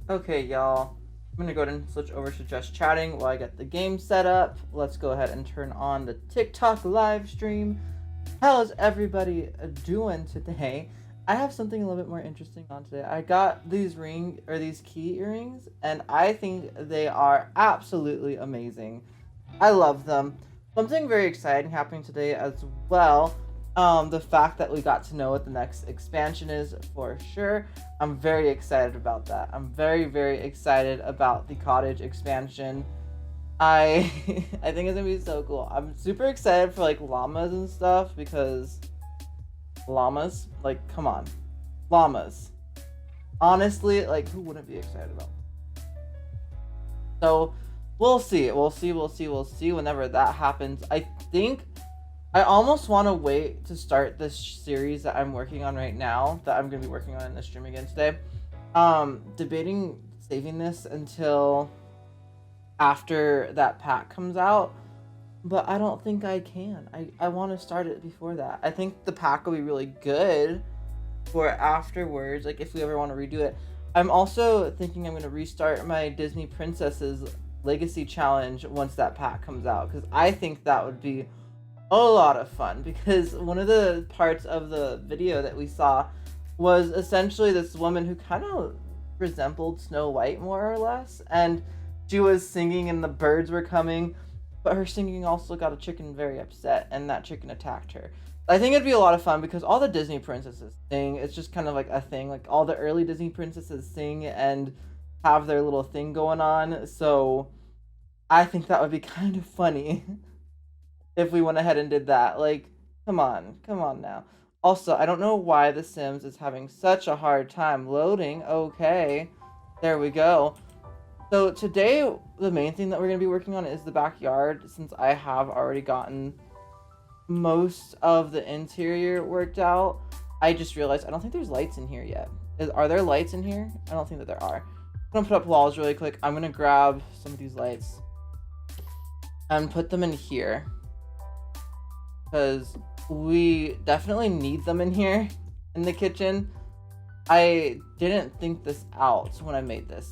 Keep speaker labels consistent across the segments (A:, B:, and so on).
A: Okay, y'all. I'm gonna go ahead and switch over to just chatting while I get the game set up. Let's go ahead and turn on the TikTok live stream. How's everybody doing today? I have something a little bit more interesting on today. I got these key earrings, and I think they are absolutely amazing. I love them. Something very exciting happening today as well. The fact that we got to know what the next expansion is for sure. I'm very excited about that. I'm very, very excited about the cottage expansion. I I think it's gonna be so cool. I'm super excited for like llamas and stuff because llamas, like, come on, llamas. Honestly, like, who wouldn't be excited about? So we'll see. We'll see whenever that happens. I think I almost want to wait to start this series that I'm working on right now, that I'm going to be working on in the stream again today. Debating saving this until after that pack comes out, but I don't think I can. I want to start it before that. I think the pack will be really good for afterwards, like if we ever want to redo it. I'm also thinking I'm going to restart my Disney Princesses Legacy Challenge once that pack comes out, because I think that would be a lot of fun, because one of the parts of the video that we saw was essentially this woman who kind of resembled Snow White more or less, and she was singing and the birds were coming, but her singing also got a chicken very upset, and that chicken attacked her. I think it'd be a lot of fun because all the Disney princesses sing. It's just kind of like a thing. Like all the early Disney princesses sing and have their little thing going on. So I think that would be kind of funny if we went ahead and did that. Like, come on now. Also, I don't know why The Sims is having such a hard time loading. Okay, there we go. So today, the main thing that we're going to be working on is the backyard, since I have already gotten most of the interior worked out. I just realized I don't think there's lights in here yet. Are there lights in here? I don't think that there are. I'm going to put up walls really quick. I'm going to grab some of these lights and put them in here, because we definitely need them in here in the kitchen. I didn't think this out when I made this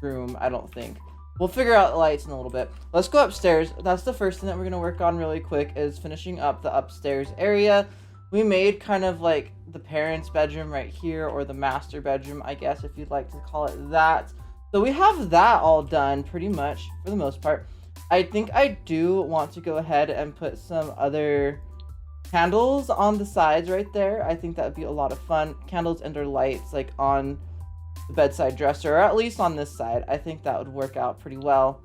A: room, I don't think. We'll figure out lights in a little bit. Let's go upstairs. That's the first thing that we're going to work on really quick, is finishing up the upstairs area. We made kind of like the parents' bedroom right here, or the master bedroom, I guess, if you'd like to call it that. So we have that all done pretty much for the most part. I think I do want to go ahead and put some other candles on the sides right there. I think that would be a lot of fun. Candles and or lights like on the bedside dresser, or at least on this side. I think that would work out pretty well.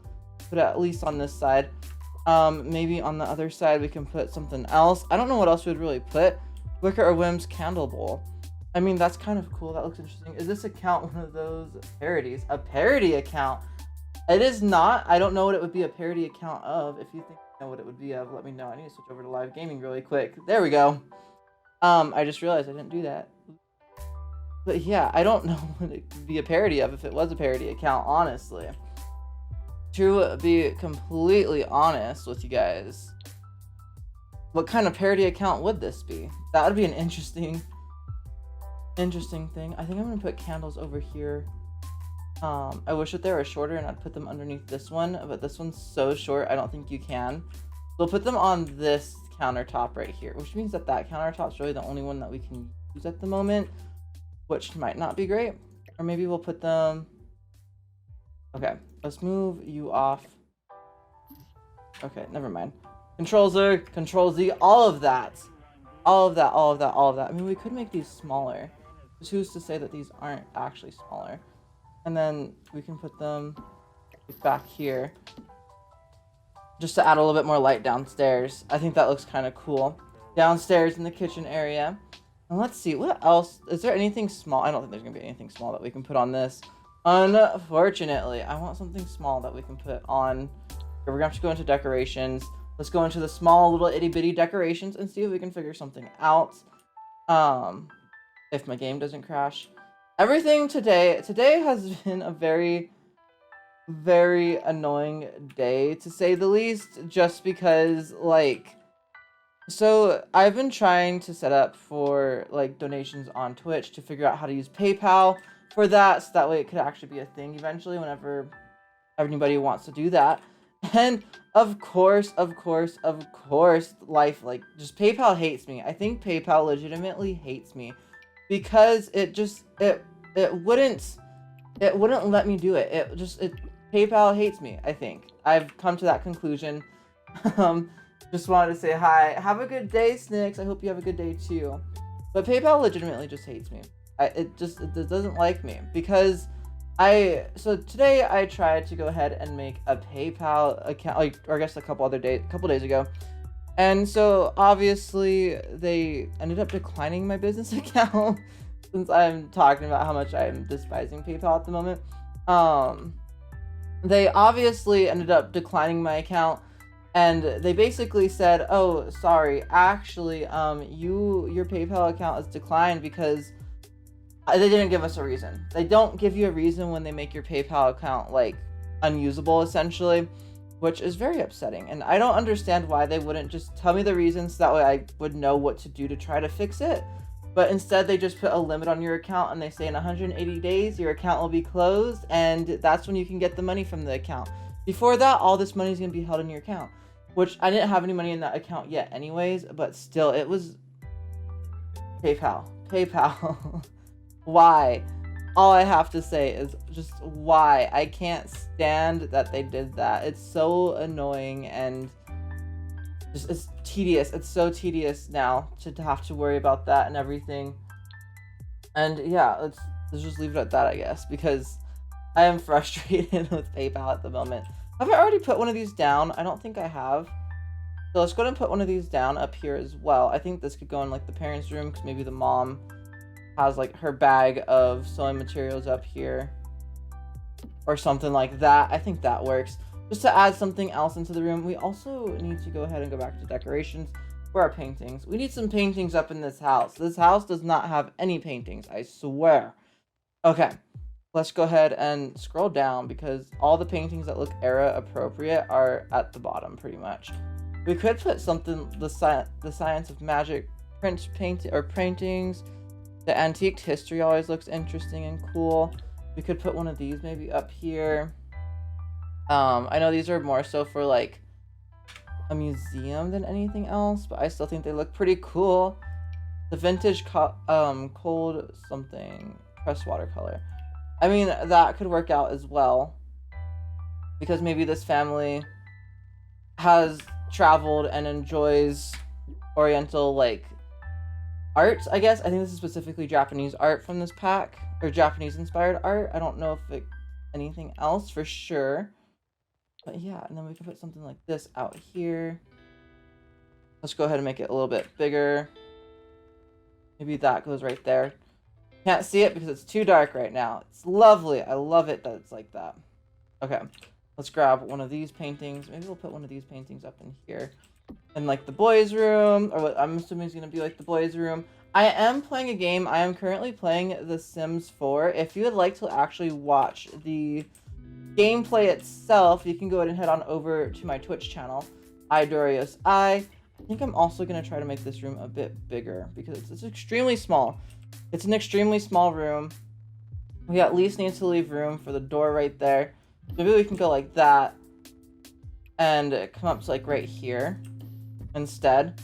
A: But at least on this side. Maybe on the other side we can put something else. I don't know what else we would really put. Wicker or Whim's candle bowl. I mean, that's kind of cool. That looks interesting. Is this account one of those parodies? A parody account? It is not. I don't know what it would be a parody account of. If you think you know what it would be of, let me know. I need to switch over to live gaming really quick. There we go. I just realized I didn't do that. But yeah, I don't know what it could be a parody of if it was a parody account, honestly. To be completely honest with you guys, what kind of parody account would this be? That would be an interesting thing. I think I'm gonna put candles over here. I wish that they were shorter and I'd put them underneath this one, but this one's so short, I don't think you can. We'll put them on this countertop right here, which means that that countertop's really the only one that we can use at the moment, which might not be great. Or maybe we'll put them... Okay, let's move you off. Okay, never mind. Control Z, Control Z, all of that. All of that, all of that, all of that. I mean, we could make these smaller. Who's to say that these aren't actually smaller? And then we can put them back here, just to add a little bit more light downstairs. I think that looks kind of cool. Downstairs in the kitchen area. And let's see, what else? Is there anything small? I don't think there's going to be anything small that we can put on this. Unfortunately, I want something small that we can put on. We're going to have to go into decorations. Let's go into the small little itty bitty decorations and see if we can figure something out. If my game doesn't crash. Everything today has been a very, very annoying day, to say the least, just because, like, so I've been trying to set up for, like, donations on Twitch to figure out how to use PayPal, for that, so that way it could actually be a thing eventually whenever everybody wants to do that. And of course, life, like, just PayPal hates me. I think PayPal legitimately hates me because it wouldn't let me do it. PayPal hates me, I think. I've come to that conclusion. Just wanted to say hi. Have a good day, Snicks. I hope you have a good day too. But PayPal legitimately just hates me. It doesn't like me because so today I tried to go ahead and make a PayPal account, like, or I guess a couple days ago. And so obviously they ended up declining my business account since I'm talking about how much I'm despising PayPal at the moment. They obviously ended up declining my account, and they basically said, "Oh, sorry, actually, your PayPal account is declined because they didn't give us a reason." They don't give you a reason when they make your PayPal account, like, unusable, essentially, which is very upsetting. And I don't understand why they wouldn't just tell me the reasons so that way I would know what to do to try to fix it. But instead, they just put a limit on your account, and they say in 180 days, your account will be closed, and that's when you can get the money from the account. Before that, all this money is going to be held in your account, which I didn't have any money in that account yet anyways, but still, it was PayPal. Why? All I have to say is just why. I can't stand that they did that. It's so annoying, and just, it's tedious. It's so tedious now to have to worry about that and everything. And yeah, let's just leave it at that, I guess, because I am frustrated with PayPal at the moment. Have I already put one of these down? I don't think I have. So let's go ahead and put one of these down up here as well. I think this could go in, like, the parents' room, because maybe the mom has, like, her bag of sewing materials up here or something like that. I think that works. Just to add something else into the room, we also need to go ahead and go back to decorations for our paintings. We need some paintings up in this house. This house does not have any paintings, I swear. Okay, let's go ahead and scroll down because all the paintings that look era appropriate are at the bottom pretty much. We could put something, the science of magic paintings. The antiqued history always looks interesting and cool. We could put one of these maybe up here. I know these are more so for, like, a museum than anything else, but I still think they look pretty cool. The vintage cold something pressed watercolor. I mean, that could work out as well, because maybe this family has traveled and enjoys Oriental, like, art, I guess. I think this is specifically Japanese art from this pack, or Japanese inspired art. I don't know if it's anything else for sure. But yeah, and then we can put something like this out here. Let's go ahead and make it a little bit bigger. Maybe that goes right there. Can't see it because it's too dark right now. It's lovely. I love it that it's like that. Okay, let's grab one of these paintings. Maybe we'll put one of these paintings up in here. In, like, the boys' room, or what I'm assuming is going to be, like, the boys' room. I am playing a game. I am currently playing The Sims 4. If you would like to actually watch the gameplay itself, you can go ahead and head on over to my Twitch channel, iDorios. I think I'm also going to try to make this room a bit bigger because it's extremely small. It's an extremely small room. We at least need to leave room for the door right there. Maybe we can go like that and come up to, like, right here instead,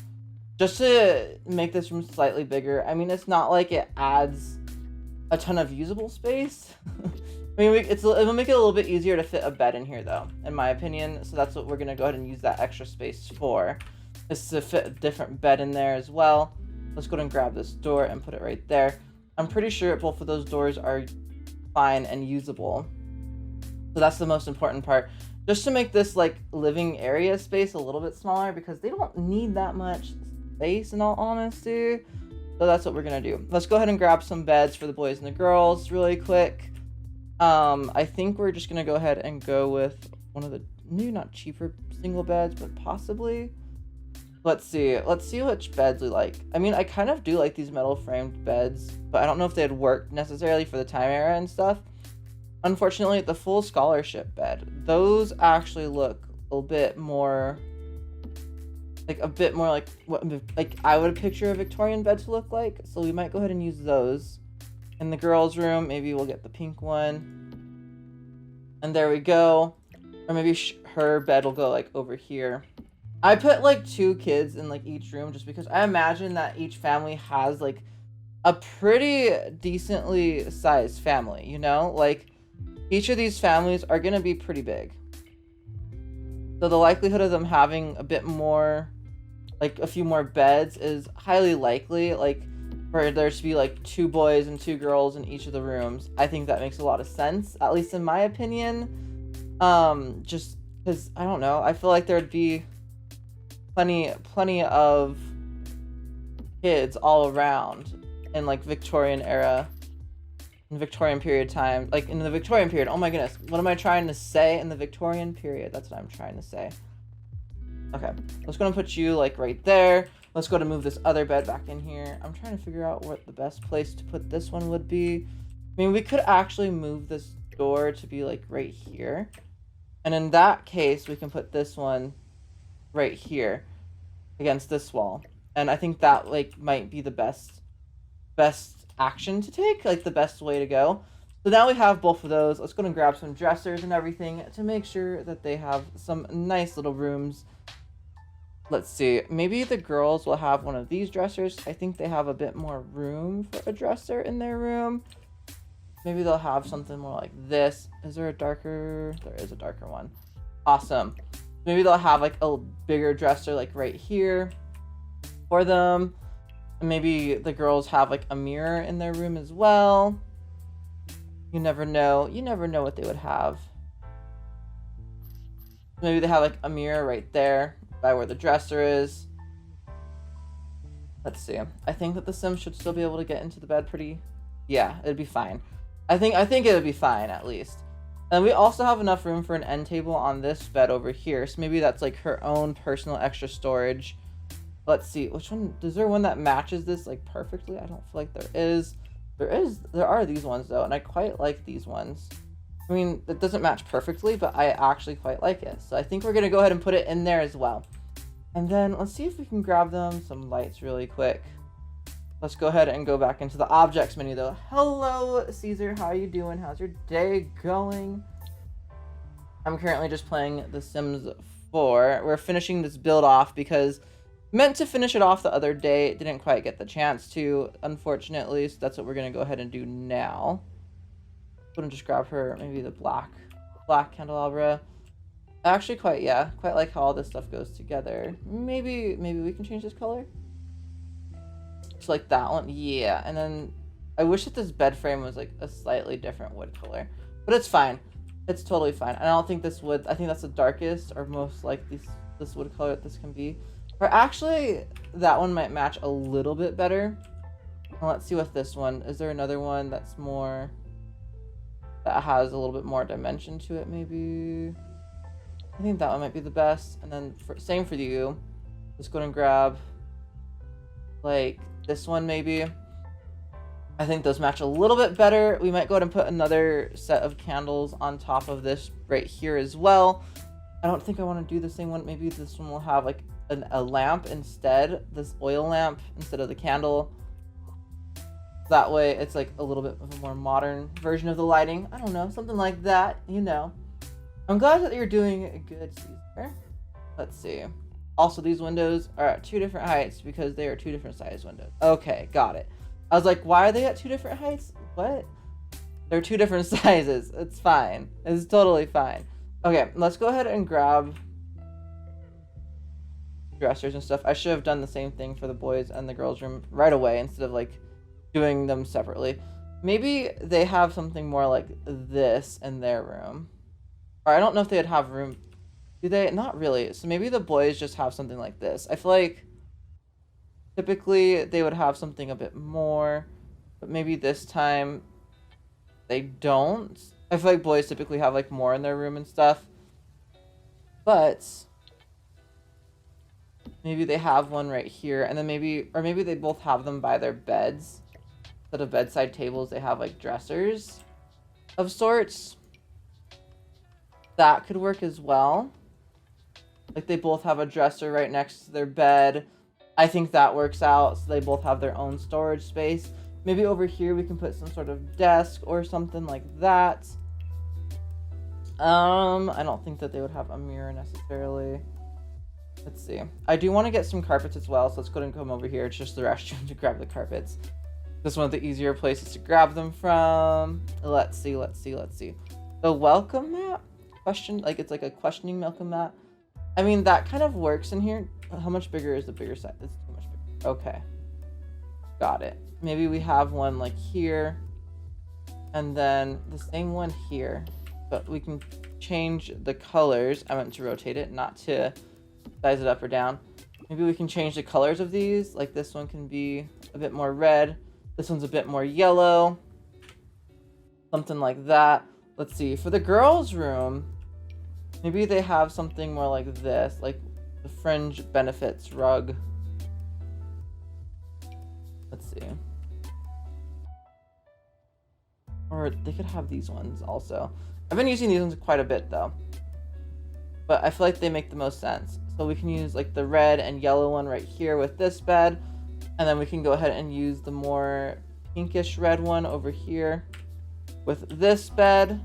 A: just to make this room slightly bigger. I mean, it's not like it adds a ton of usable space. I mean, it'll make it a little bit easier to fit a bed in here, though, in my opinion. So that's what we're gonna go ahead and use that extra space for, is to fit a different bed in there as well. Let's go ahead and grab this door and put it right there. I'm pretty sure both of those doors are fine and usable. So that's the most important part. Just to make this, like, living area space a little bit smaller, because they don't need that much space, in all honesty. So that's what we're gonna do. Let's go ahead and grab some beds for the boys and the girls really quick. I think we're just gonna go ahead and go with one of the new, not cheaper single beds, but possibly. Let's see which beds we like. I mean, I kind of do like these metal framed beds, but I don't know if they'd work necessarily for the time era and stuff. Unfortunately, the full scholarship bed, those actually look a bit more like what, like, I would picture a Victorian bed to look like. So we might go ahead and use those In the girls' room, maybe we'll get the pink one. And there we go. Or maybe her bed will go like over here. I put like 2 kids in like each room just because I imagine that each family has like a pretty decently sized family, you know? Like each of these families are going to be pretty big. So the likelihood of them having a bit more, like a few more beds is highly likely. Like for there to be like 2 boys and 2 girls in each of the rooms. I think that makes a lot of sense, at least in my opinion. Just because, I don't know, I feel like there would be plenty of kids all around in like Victorian era, in Victorian period time, like in the Victorian period. Oh my goodness, what am I trying to say? In the Victorian period, that's what I'm trying to say. Okay, let's go and put you like right there. Let's go to move this other bed back in here. I'm trying to figure out what the best place to put this one would be. I mean, we could actually move this door to be like right here. And in that case, we can put this one right here against this wall. And I think that like might be the best action to take, like the best way to go. So now we have both of those. Let's go and grab some dressers and everything to make sure that they have some nice little rooms. Let's see, maybe the girls will have one of these dressers. I think they have a bit more room for a dresser in their room. Maybe they'll have something more like this. Is there a darker? There is a darker one. Awesome. Maybe they'll have like a bigger dresser like right here for them. And maybe the girls have like a mirror in their room as well. You never know. You never know what they would have. Maybe they have like a mirror right there by where the dresser is. Let's see. I think that the Sims should still be able to get into the bed pretty... Yeah, it'd be fine. I think it would be fine, at least. And we also have enough room for an end table on this bed over here. So maybe that's like her own personal extra storage. Let's see. Which one? Is there one that matches this like perfectly? I don't feel like there is. There are these ones though. And I quite like these ones. I mean, it doesn't match perfectly, but I actually quite like it. So I think we're going to go ahead and put it in there as well. And then let's see if we can grab them some lights really quick. Let's go ahead and go back into the objects menu though. Hello, Caesar. How are you doing? How's your day going? I'm currently just playing The Sims 4. We're finishing this build off because meant to finish it off the other day. Didn't quite get the chance to, unfortunately. So that's what we're going to go ahead and do now. I'm gonna just grab her, maybe the black candelabra. Actually, quite like how all this stuff goes together. Maybe we can change this color. Just like that one, yeah. And then I wish that this bed frame was like a slightly different wood color, but it's fine. It's totally fine. I don't think this wood. I think that's the darkest or most like this wood color that this can be. Or actually, that one might match a little bit better. Well, let's see with this one. Is there another one that's more, that has a little bit more dimension to it? Maybe. I think that one might be the best. And then same for you. Let's go and grab like this one maybe. I think those match a little bit better. We might go ahead and put another set of candles on top of this right here as well. I don't think I want to do the same one. Maybe this one will have like a lamp instead, this oil lamp instead of the candle. That way it's like a little bit of a more modern version of the lighting. I don't know, something like that, you know. I'm glad that you're doing good, Caesar. Let's see. Also, these windows are at 2 different heights because they are 2 different size windows. Okay, got it. I was like, why are they at 2 different heights? What? They're 2 different sizes. It's fine. It's totally fine. Okay, let's go ahead and grab dressers and stuff. I should have done the same thing for the boys and the girls' room right away instead of like doing them separately. Maybe they have something more like this in their room. Or I don't know if they'd have room. Do they? Not really. So maybe the boys just have something like this. I feel like typically they would have something a bit more, but maybe this time they don't. I feel like boys typically have like more in their room and stuff. But maybe they have one right here, and then maybe they both have them by their beds. Instead of bedside tables, they have like dressers of sorts. That could work as well. Like they both have a dresser right next to their bed. I think that works out, so they both have their own storage space. Maybe over here we can put some sort of desk or something like that. I don't think that they would have a mirror necessarily. Let's see. I do want to get some carpets as well, so let's go ahead and come over here. It's just the restroom to grab the carpets. This is one of the easier places to grab them from. Let's see. The welcome mat? Question, like it's like a questioning welcome mat. I mean, that kind of works in here. How much bigger is the bigger size? It's too much bigger. Okay. Got it. Maybe we have one like here. And then the same one here. But we can change the colors. I meant to rotate it, not to size it up or down. Maybe we can change the colors of these. Like this one can be a bit more red. This one's a bit more yellow. Something like that. Let's see. For the girls' room, maybe they have something more like this. Like the fringe benefits rug. Let's see. Or they could have these ones also. I've been using these ones quite a bit though. But I feel like they make the most sense. So we can use like the red and yellow one right here with this bed. And then we can go ahead and use the more pinkish red one over here with this bed.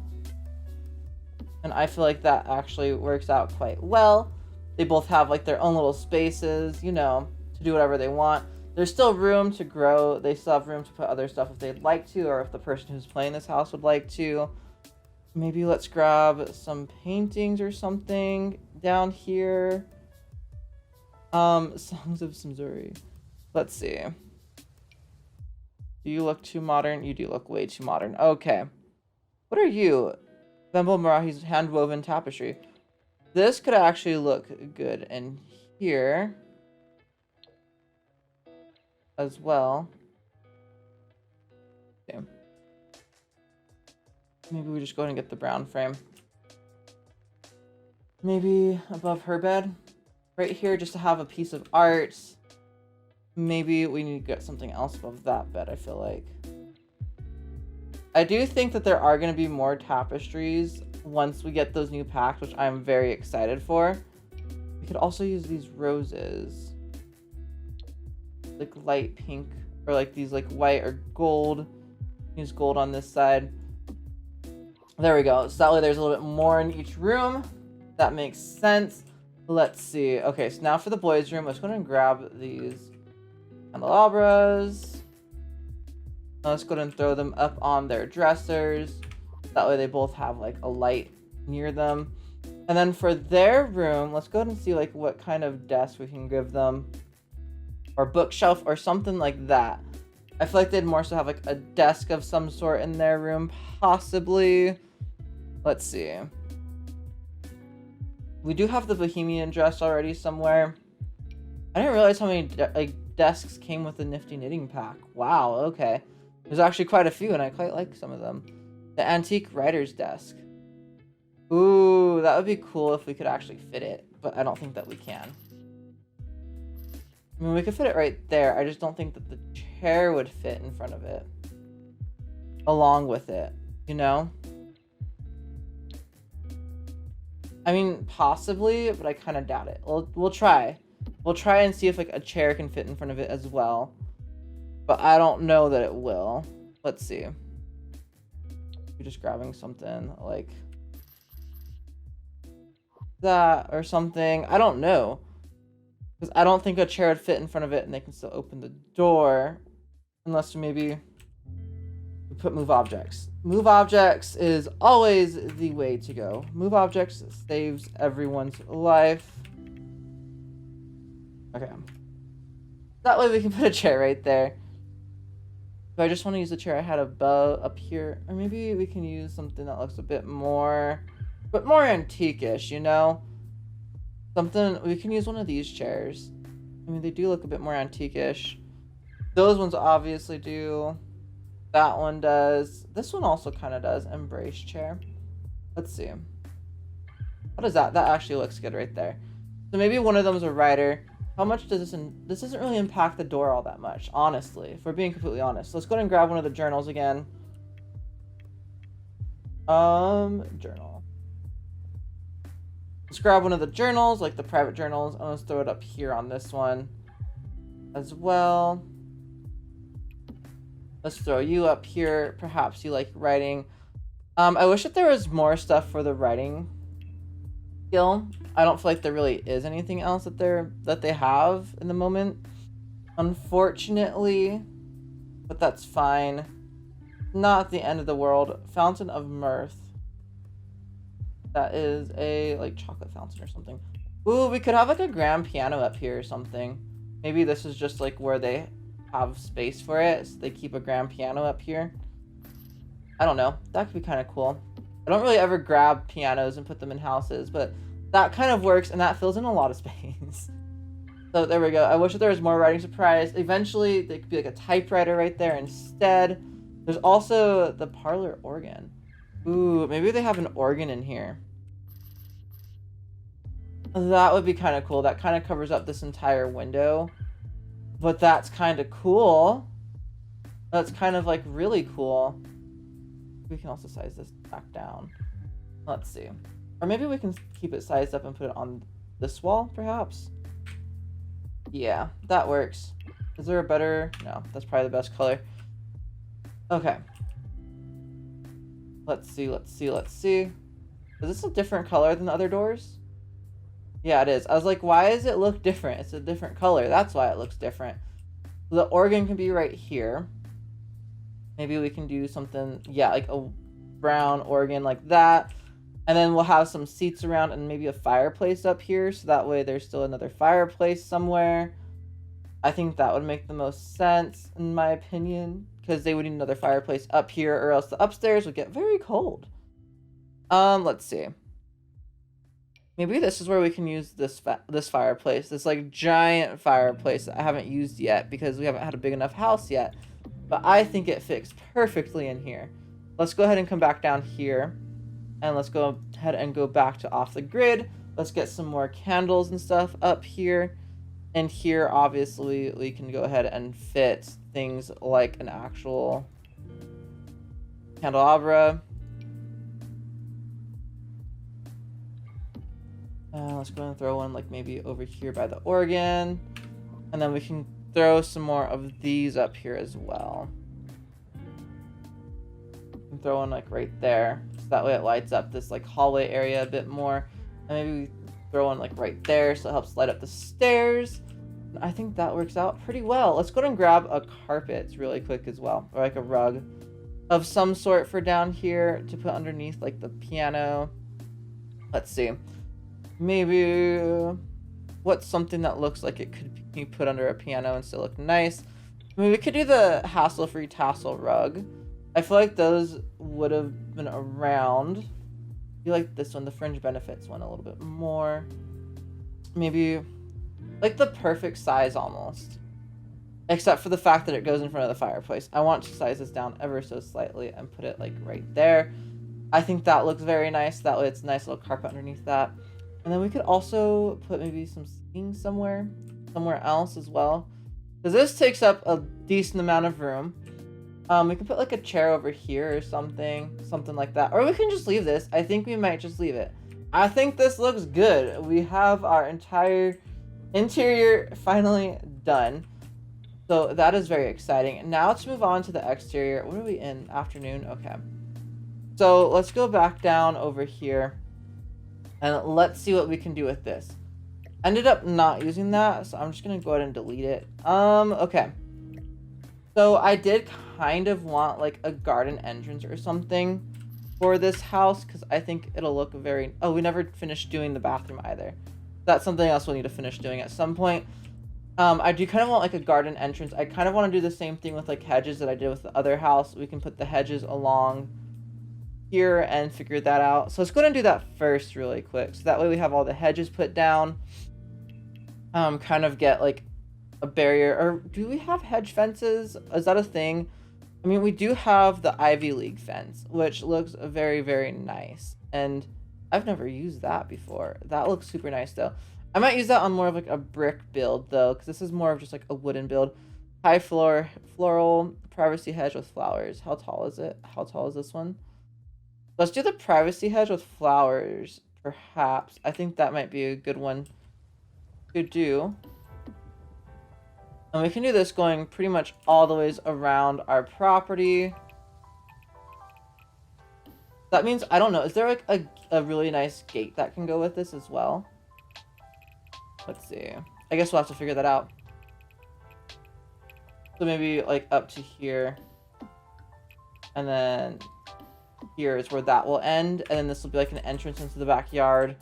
A: And I feel like that actually works out quite well. They both have like their own little spaces, you know, to do whatever they want. There's still room to grow. They still have room to put other stuff if they'd like to, or if the person who's playing this house would like to. Maybe let's grab some paintings or something down here. Songs of Missouri. Let's see. Do you look too modern? You do look way too modern. Okay. What are you? Bembo Marahi's hand-woven tapestry. This could actually look good in here as well. Okay. Maybe we just go ahead and get the brown frame. Maybe above her bed. Right here, just to have a piece of art. Maybe we need to get something else above that bed, I feel like. I do think that there are going to be more tapestries once we get those new packs, which I'm very excited for. We could also use these roses. Like light pink, or like these like white or gold. Use gold on this side. There we go. So that way there's a little bit more in each room. That makes sense. Let's see. Okay, so now for the boys' room, let's go ahead and grab these candelabras. Now let's go ahead and throw them up on their dressers. That way they both have like a light near them. And then for their room, let's go ahead and see like what kind of desk we can give them. Or bookshelf or something like that. I feel like they'd more so have like a desk of some sort in their room, possibly. Let's see. We do have the Bohemian dress already somewhere. I didn't realize how many desks came with the nifty knitting pack. Wow, okay. There's actually quite a few, and I quite like some of them. The antique writer's desk. Ooh, that would be cool if we could actually fit it, but I don't think that we can. I mean, we could fit it right there. I just don't think that the chair would fit in front of it. Along with it, you know? I mean, possibly, but I kind of doubt it. We'll try. We'll try and see if like a chair can fit in front of it as well. But I don't know that it will. Let's see. You're just grabbing something like that or something. I don't know. Because I don't think a chair would fit in front of it and they can still open the door. Unless maybe we put move objects. Move objects is always the way to go. Move objects saves everyone's life. Okay. That way we can put a chair right there. But I just want to use the chair I had above up here. Or maybe we can use something that looks a bit more antique-ish, you know? Something, we can use one of these chairs. I mean, they do look a bit more antique-ish. Those ones obviously do. That one does. This one also kind of does. Embrace chair. Let's see. What is that? That actually looks good right there. So maybe one of them is a writer. How much does this... This doesn't really impact the door all that much, honestly. If we're being completely honest. Let's go ahead and grab one of the journals again. Journal. Let's grab one of the journals, like the private journals, and let's throw it up here on this one as well. Let's throw you up here. Perhaps you like writing. I wish that there was more stuff for the writing skill. I don't feel like there really is anything else that they have in the moment, unfortunately, but that's fine. Not the end of the world. Fountain of Mirth. That is a like chocolate fountain or something. Ooh, we could have like a grand piano up here or something. Maybe this is just like where they have space for it, so they keep a grand piano up here. I don't know. That could be kind of cool. I don't really ever grab pianos and put them in houses, but that kind of works, and that fills in a lot of space. So there we go. I wish that there was more writing supplies. Eventually, there could be like a typewriter right there instead. There's also the Parlor Organ. Ooh, maybe they have an organ in here. That would be kind of cool. That kind of covers up this entire window. But that's kind of cool. That's kind of like really cool. We can also size this back down. Let's see. Or maybe we can keep it sized up and put it on this wall, perhaps? Yeah, that works. Is there a better... No, that's probably the best color. Okay. Let's see. Is this a different color than the other doors? Yeah, it is. I was like, why does it look different? It's a different color. That's why it looks different. So the organ can be right here. Maybe we can do something, yeah, like a brown organ like that. And then we'll have some seats around and maybe a fireplace up here. So that way there's still another fireplace somewhere. I think that would make the most sense, in my opinion. Because they would need another fireplace up here, or else the upstairs would get very cold. Let's see. Maybe this is where we can use this fireplace. This like giant fireplace that I haven't used yet because we haven't had a big enough house yet. But I think it fits perfectly in here. Let's go ahead and come back down here. And let's go ahead and go back to off the grid. Let's get some more candles and stuff up here. And here, obviously, we can go ahead and fit things like an actual candelabra. Let's go and throw one like maybe over here by the organ. And then we can throw some more of these up here as well. And throw one like right there. So that way it lights up this like hallway area a bit more. And maybe we throw one like right there so it helps light up the stairs. And I think that works out pretty well. Let's go ahead and grab a carpet really quick as well. Or like a rug of some sort for down here to put underneath like the piano. Let's see. Maybe what's something that looks like it could be put under a piano and still look nice. I mean, we could do the hassle-free tassel rug. I feel like those would have been around. I feel like this one, the fringe benefits one, a little bit more. Maybe like the perfect size almost. Except for the fact that it goes in front of the fireplace. I want to size this down ever so slightly and put it like right there. I think that looks very nice. That way it's a nice little carpet underneath that. And then we could also put maybe some seating somewhere else as well. Because this takes up a decent amount of room. We can put like a chair over here or something like that. Or we can just leave this. I think we might just leave it. I think this looks good. We have our entire interior finally done. So that is very exciting. Now let's move on to the exterior. What are we in? Afternoon? Okay. So let's go back down over here. And let's see what we can do with this. Ended up not using that, so I'm just going to go ahead and delete it. Okay. So I did kind of want like a garden entrance or something for this house because I think it'll look very... Oh, we never finished doing the bathroom either. That's something else we'll need to finish doing at some point. I do kind of want like a garden entrance. I kind of want to do the same thing with like hedges that I did with the other house. We can put the hedges along here and figure that out. So let's go ahead and do that first really quick. So that way we have all the hedges put down. Kind of get like a barrier. Or do we have hedge fences? Is that a thing? I mean, we do have the Ivy League fence, which looks very, very nice. And I've never used that before. That looks super nice though. I might use that on more of like a brick build though, because this is more of just like a wooden build. High floral privacy hedge with flowers. How tall is it? How tall is this one? Let's do the privacy hedge with flowers, perhaps. I think that might be a good one to do. And we can do this going pretty much all the ways around our property. That means, I don't know, is there like a really nice gate that can go with this as well? Let's see. I guess we'll have to figure that out. So maybe like up to here. And then here is where that will end. And then this will be like an entrance into the backyard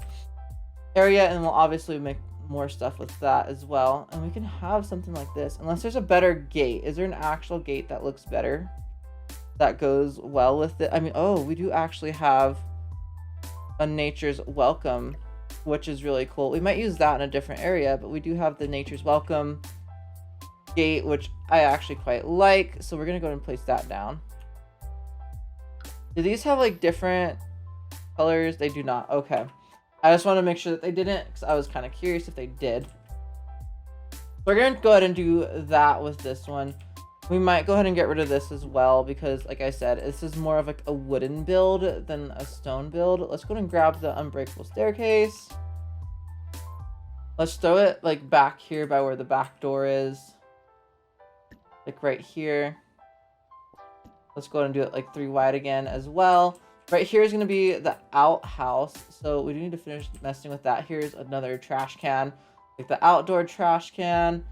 A: area. And we'll obviously make more stuff with that as well. And we can have something like this. Unless there's a better gate. Is there an actual gate that looks better? That goes well with it? I mean, oh, we do actually have a nature's welcome, which is really cool. We might use that in a different area, but we do have the nature's welcome gate, which I actually quite like. So we're gonna go ahead and place that down. Do these have like different colors? They do not. Okay. I just want to make sure that they didn't, because I was kind of curious if they did. We're gonna go ahead and do that with this one. We might go ahead and get rid of this as well, because like I said, this is more of like a wooden build than a stone build. Let's go ahead and grab the unbreakable staircase. Let's throw it like back here by where the back door is. Like right here. Let's go ahead and do it like 3 wide again as well. Right here is going to be the outhouse. So we do need to finish messing with that. Here's another trash can. Like the outdoor trash can.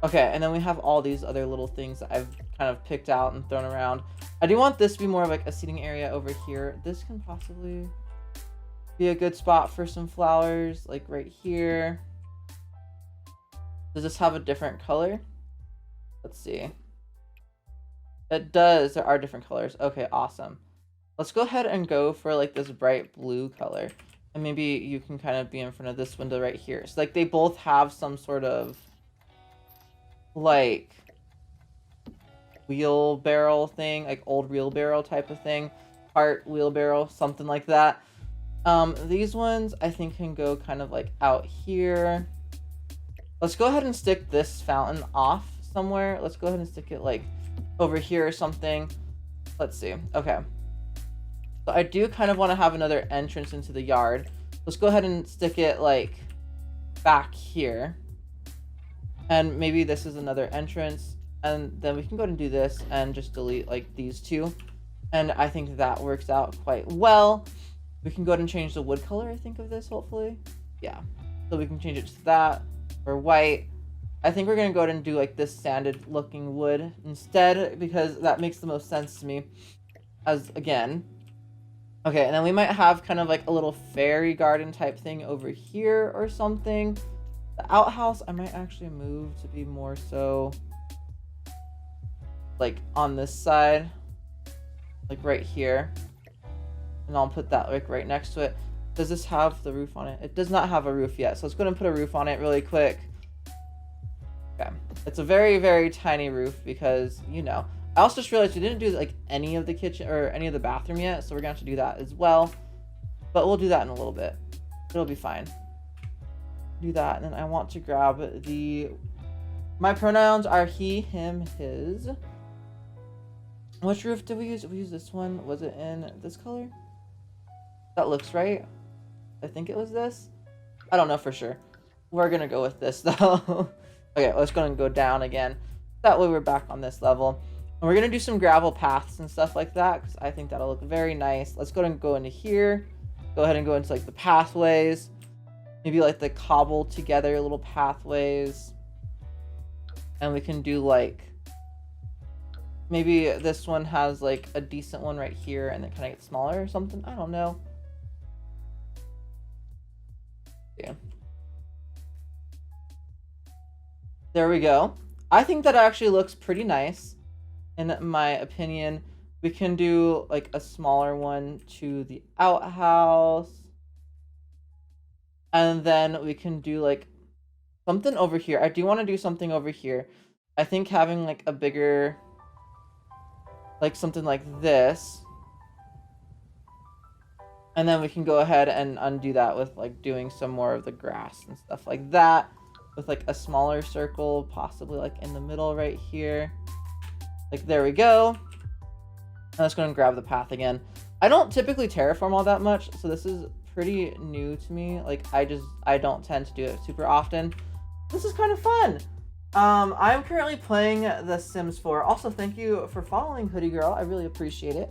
A: Okay, and then we have all these other little things that I've kind of picked out and thrown around. I do want this to be more of like a seating area over here. This can possibly be a good spot for some flowers, like right here. Does this have a different color? Let's see. It does. There are different colors. Okay, awesome. Let's go ahead and go for like this bright blue color. And maybe you can kind of be in front of this window right here. So like they both have some sort of like wheelbarrow thing, like old wheelbarrow type of thing, cart wheelbarrow, something like that. These ones I think can go kind of like out here. Let's go ahead and stick this fountain off somewhere. Let's go ahead and stick it like over here or something. Let's see. Okay, so I do kind of want to have another entrance into the yard. Let's go ahead and stick it like back here. And maybe this is another entrance. And then we can go ahead and do this and just delete like these two. And I think that works out quite well. We can go ahead and change the wood color, I think, of this, hopefully. Yeah. So we can change it to that or white. I think we're going to go ahead and do like this sanded looking wood instead, because that makes the most sense to me. As again. Okay, and then we might have kind of like a little fairy garden type thing over here or something. The outhouse, I might actually move to be more so like on this side, like right here. And I'll put that like right next to it. Does this have the roof on it? It does not have a roof yet. So let's go ahead and put a roof on it really quick. Okay. It's a very, very tiny roof because, you know, I also just realized we didn't do like any of the kitchen or any of the bathroom yet. So we're going to have to do that as well. But we'll do that in a little bit. It'll be fine. Do that, and then I want to grab my pronouns are he, him, his. Which roof did we use? We used this one. Was it in this color? That looks right. I think it was this. I don't know for sure. We're gonna go with this though. Okay, let's go and go down again. That way we're back on this level. And we're gonna do some gravel paths and stuff like that, because I think that'll look very nice. Let's go ahead and go into here. Go ahead and go into like the pathways. Maybe like the cobbled together little pathways. And we can do like, maybe this one has like a decent one right here and then kind of get smaller or something. I don't know. Yeah. There we go. I think that actually looks pretty nice, in my opinion. We can do like a smaller one to the outhouse. And then we can do like something over here. I do want to do something over here. I think having like a bigger, like something like this. And then we can go ahead and undo that with like doing some more of the grass and stuff like that. With like a smaller circle, possibly like in the middle right here. Like there we go. And let's go and grab the path again. I don't typically terraform all that much, so this is pretty new to me. Like I don't tend to do it super often. This is kind of fun. I'm currently playing The Sims 4. Also, thank you for following, Hoodie Girl. I really appreciate it.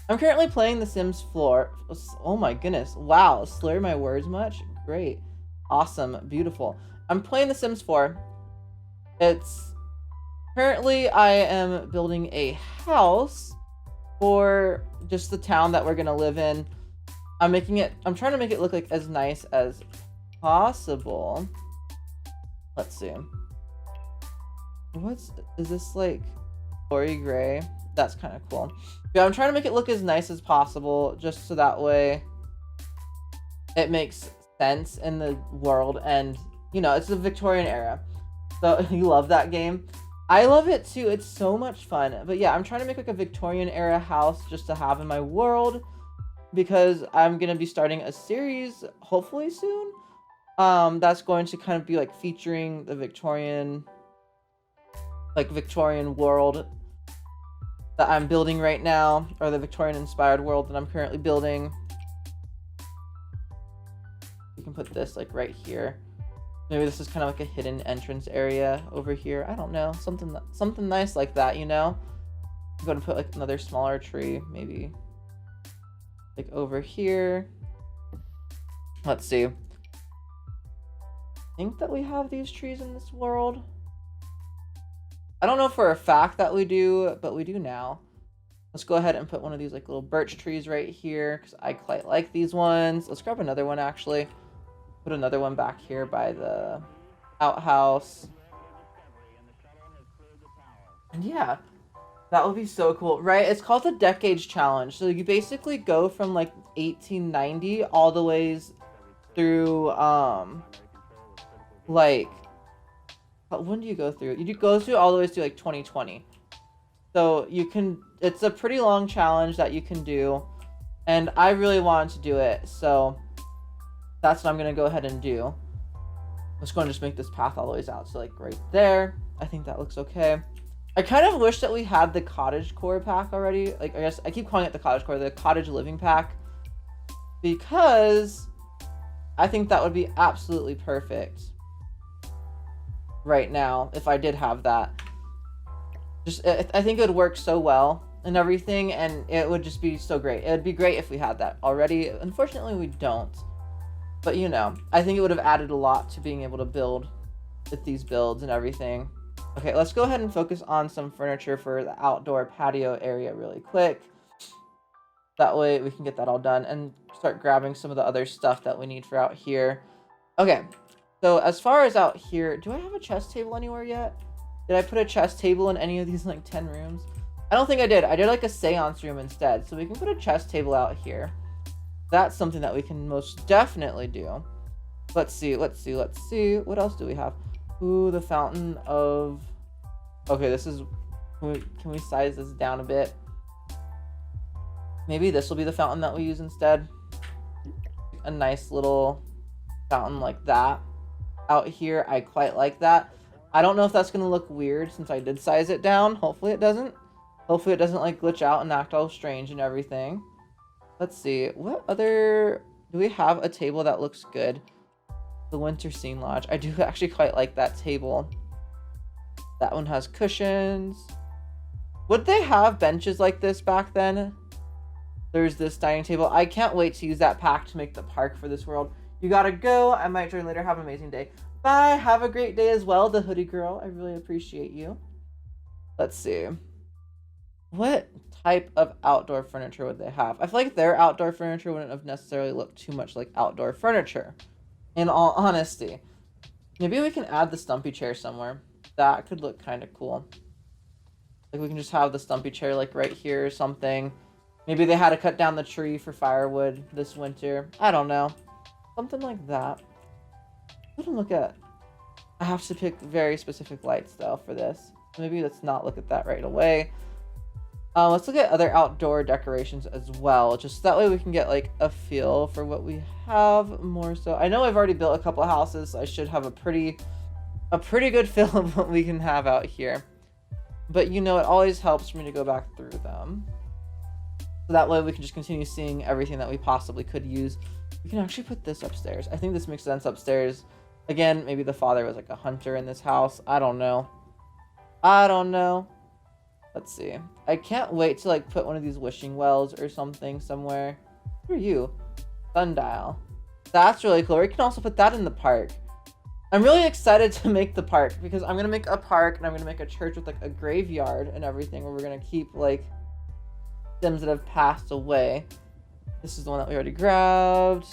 A: I'm currently playing The Sims 4. Oh my goodness. Wow, slur my words much? Great. Awesome. Beautiful. I'm playing The Sims 4. Currently, I am building a house for just the town that we're gonna live in. I'm trying to make it look like as nice as possible. Let's see. Is this like Glory Gray? That's kind of cool. Yeah, I'm trying to make it look as nice as possible, just so that way it makes sense in the world. And, you know, it's the Victorian era. So, you love that game? I love it too. It's so much fun. But yeah, I'm trying to make like a Victorian era house just to have in my world, because I'm going to be starting a series, hopefully soon. That's going to kind of be like featuring the Victorian world that I'm building right now, or the Victorian inspired world that I'm currently building. You can put this like right here. Maybe this is kind of like a hidden entrance area over here. I don't know, something nice like that, you know. I'm going to put like another smaller tree, maybe like over here. Let's see. I think that we have these trees in this world. I don't know for a fact that we do, but we do now. Let's go ahead and put one of these like little birch trees right here, because I quite like these ones. Let's grab another one actually. Put another one back here by the outhouse. And yeah, that would be so cool, right? It's called the Decades Challenge. So you basically go from like 1890 all the ways through, like, when do you go through? You go through all the way to like 2020. So it's a pretty long challenge that you can do. And I really wanted to do it, so that's what I'm going to go ahead and do. Let's go and just make this path all the way out. So like right there, I think that looks okay. I kind of wish that we had the cottage core pack already. Like, I guess I keep calling it the cottage core, the cottage living pack, because I think that would be absolutely perfect right now if I did have that. I think it would work so well and everything, and it would just be so great. It would be great if we had that already. Unfortunately, we don't. But, you know, I think it would have added a lot to being able to build with these builds and everything. Okay, let's go ahead and focus on some furniture for the outdoor patio area really quick. That way we can get that all done and start grabbing some of the other stuff that we need for out here. Okay, so as far as out here, do I have a chess table anywhere yet? Did I put a chess table in any of these like 10 rooms? I don't think I did. I did like a seance room instead. So we can put a chess table out here. That's something that we can most definitely do. Let's see. What else do we have? Ooh, the fountain of... Okay, this is... Can we size this down a bit? Maybe this will be the fountain that we use instead. A nice little fountain like that out here. I quite like that. I don't know if that's going to look weird since I did size it down. Hopefully it doesn't. Hopefully it doesn't like glitch out and act all strange and everything. Let's see. What other... Do we have a table that looks good? The Winter Scene Lodge. I do actually quite like that table. That one has cushions. Would they have benches like this back then? There's this dining table. I can't wait to use that pack to make the park for this world. You gotta go. I might join later. Have an amazing day. Bye. Have a great day as well, the hoodie girl. I really appreciate you. Let's see. What type of outdoor furniture would they have? I feel like their outdoor furniture wouldn't have necessarily looked too much like outdoor furniture, in all honesty. Maybe we can add the stumpy chair somewhere. That could look kind of cool. Like we can just have the stumpy chair like right here or something. Maybe they had to cut down the tree for firewood this winter. I don't know. Something like that. What to look at? I have to pick very specific lights though for this. Maybe let's not look at that right away. Let's look at other outdoor decorations as well. Just that way we can get like a feel for what we have more so. I know I've already built a couple of houses, so I should have a pretty good feel of what we can have out here. But you know, it always helps for me to go back through them. So that way we can just continue seeing everything that we possibly could use. We can actually put this upstairs. I think this makes sense upstairs. Again, maybe the father was like a hunter in this house. I don't know. I don't know. Let's see. I can't wait to like put one of these wishing wells or something somewhere. Who are you? Sundial. That's really cool. We can also put that in the park. I'm really excited to make the park because I'm gonna make a park and I'm gonna make a church with like a graveyard and everything where we're gonna keep like Sims that have passed away. This is the one that we already grabbed.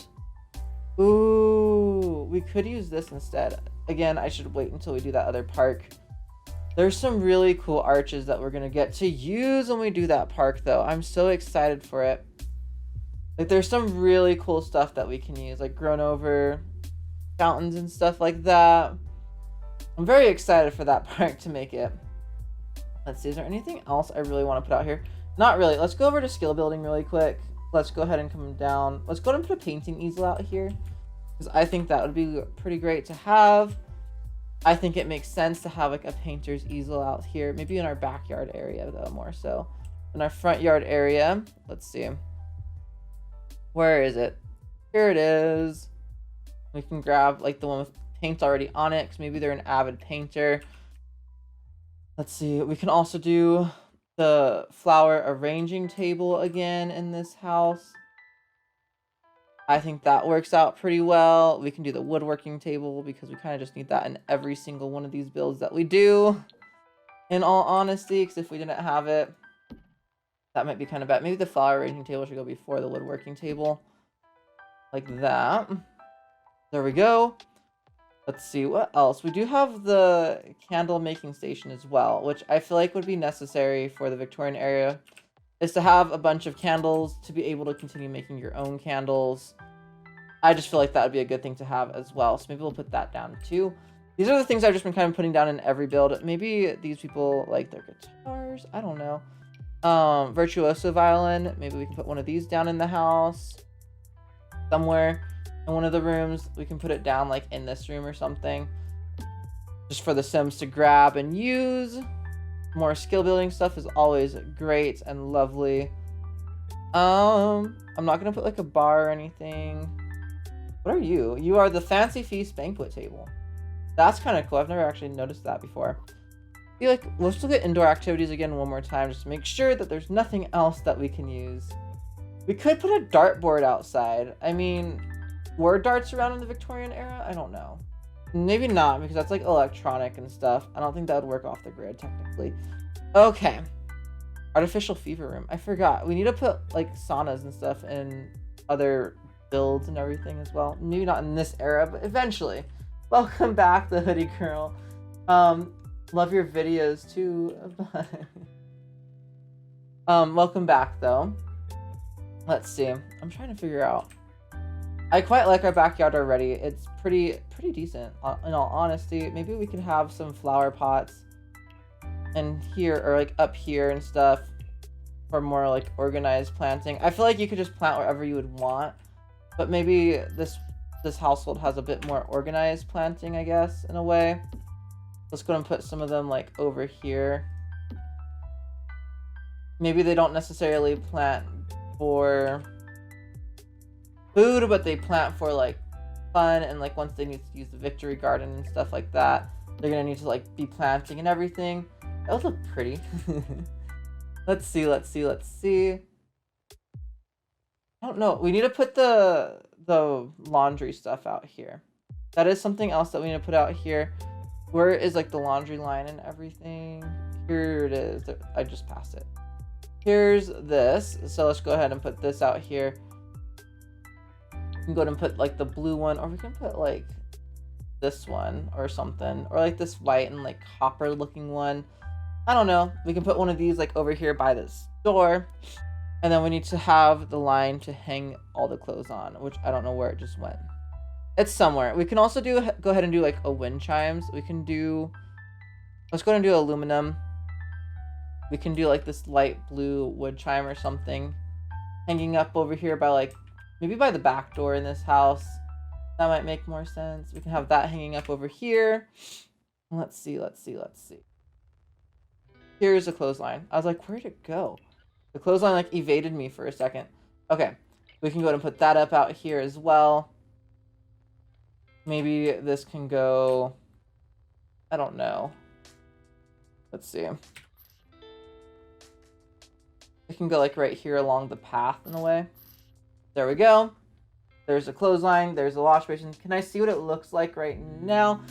A: Ooh, we could use this instead. Again, I should wait until we do that other park. There's some really cool arches that we're gonna get to use when we do that park though. I'm so excited for it. Like there's some really cool stuff that we can use, like grown over fountains and stuff like that. I'm very excited for that park to make it. Let's see, is there anything else I really want to put out here? Not really. Let's go over to skill building really quick. Let's go ahead and come down. Let's go ahead and put a painting easel out here because I think that would be pretty great to have. I think it makes sense to have like a painter's easel out here, maybe in our backyard area though, more so. In our front yard area, let's see. Where is it? Here it is. We can grab like the one with paint already on it because maybe they're an avid painter. Let's see. We can also do the flower arranging table again in this house. I think that works out pretty well. We can do the woodworking table because we kind of just need that in every single one of these builds that we do. In all honesty, because if we didn't have it, that might be kind of bad. Maybe the flower arranging table should go before the woodworking table. Like that. There we go. Let's see, what else? We do have the candle making station as well, which I feel like would be necessary for the Victorian area, is to have a bunch of candles to be able to continue making your own candles. I just feel like that would be a good thing to have as well. So maybe we'll put that down too. These are the things I've just been kind of putting down in every build. Maybe these people like their guitars. I don't know. Virtuoso violin. Maybe we can put one of these down in the house somewhere. In one of the rooms, we can put it down like in this room or something, just for the Sims to grab and use. More skill building stuff is always great and lovely. I'm not gonna put like a bar or anything. What are you? You are the Fancy Feast banquet table. That's kind of cool. I've never actually noticed that before. I feel like let's look at indoor activities again one more time just to make sure that there's nothing else that we can use. We could put a dartboard outside. I mean, were darts around in the Victorian era? I don't know. Maybe not, because that's like electronic and stuff. I don't think that would work off the grid technically. Okay. Artificial fever room. I forgot. We need to put like saunas and stuff in other builds and everything as well. Maybe not in this era, but eventually. Welcome back, the hoodie girl. Love your videos too. Welcome back though. Let's see. I'm trying to figure out. I quite like our backyard already. It's pretty decent, in all honesty. Maybe we could have some flower pots in here or like up here and stuff for more like organized planting. I feel like you could just plant wherever you would want, but maybe this household has a bit more organized planting, I guess, in a way. Let's go and put some of them like over here. Maybe they don't necessarily plant for food, but they plant for like fun, and like once they need to use the victory garden and stuff like that, they're gonna need to like be planting and everything. That would look pretty. Let's see. I don't know. We need to put the laundry stuff out here. That is something else that we need to put out here. Where is like the laundry line and everything? Here it is. I just passed it. Here's this. So let's go ahead and put this out here. We can go ahead and put like the blue one, or we can put like this one or something, or like this white and like copper looking one. I don't know. We can put one of these like over here by this door, and then we need to have the line to hang all the clothes on, which I don't know where it just went. It's somewhere. We can also go ahead and do like a wind chimes. We can do, let's go ahead and do aluminum. We can do like this light blue wood chime or something hanging up over here by like, maybe by the back door in this house. That might make more sense. We can have that hanging up over here. Let's see. Here's a clothesline. I was like, where'd it go? The clothesline like evaded me for a second. Okay, we can go ahead and put that up out here as well. Maybe this can go, I don't know. Let's see. I can go like right here along the path in a way. There we go. There's a clothesline. There's a wash basin. Can I see what it looks like right now?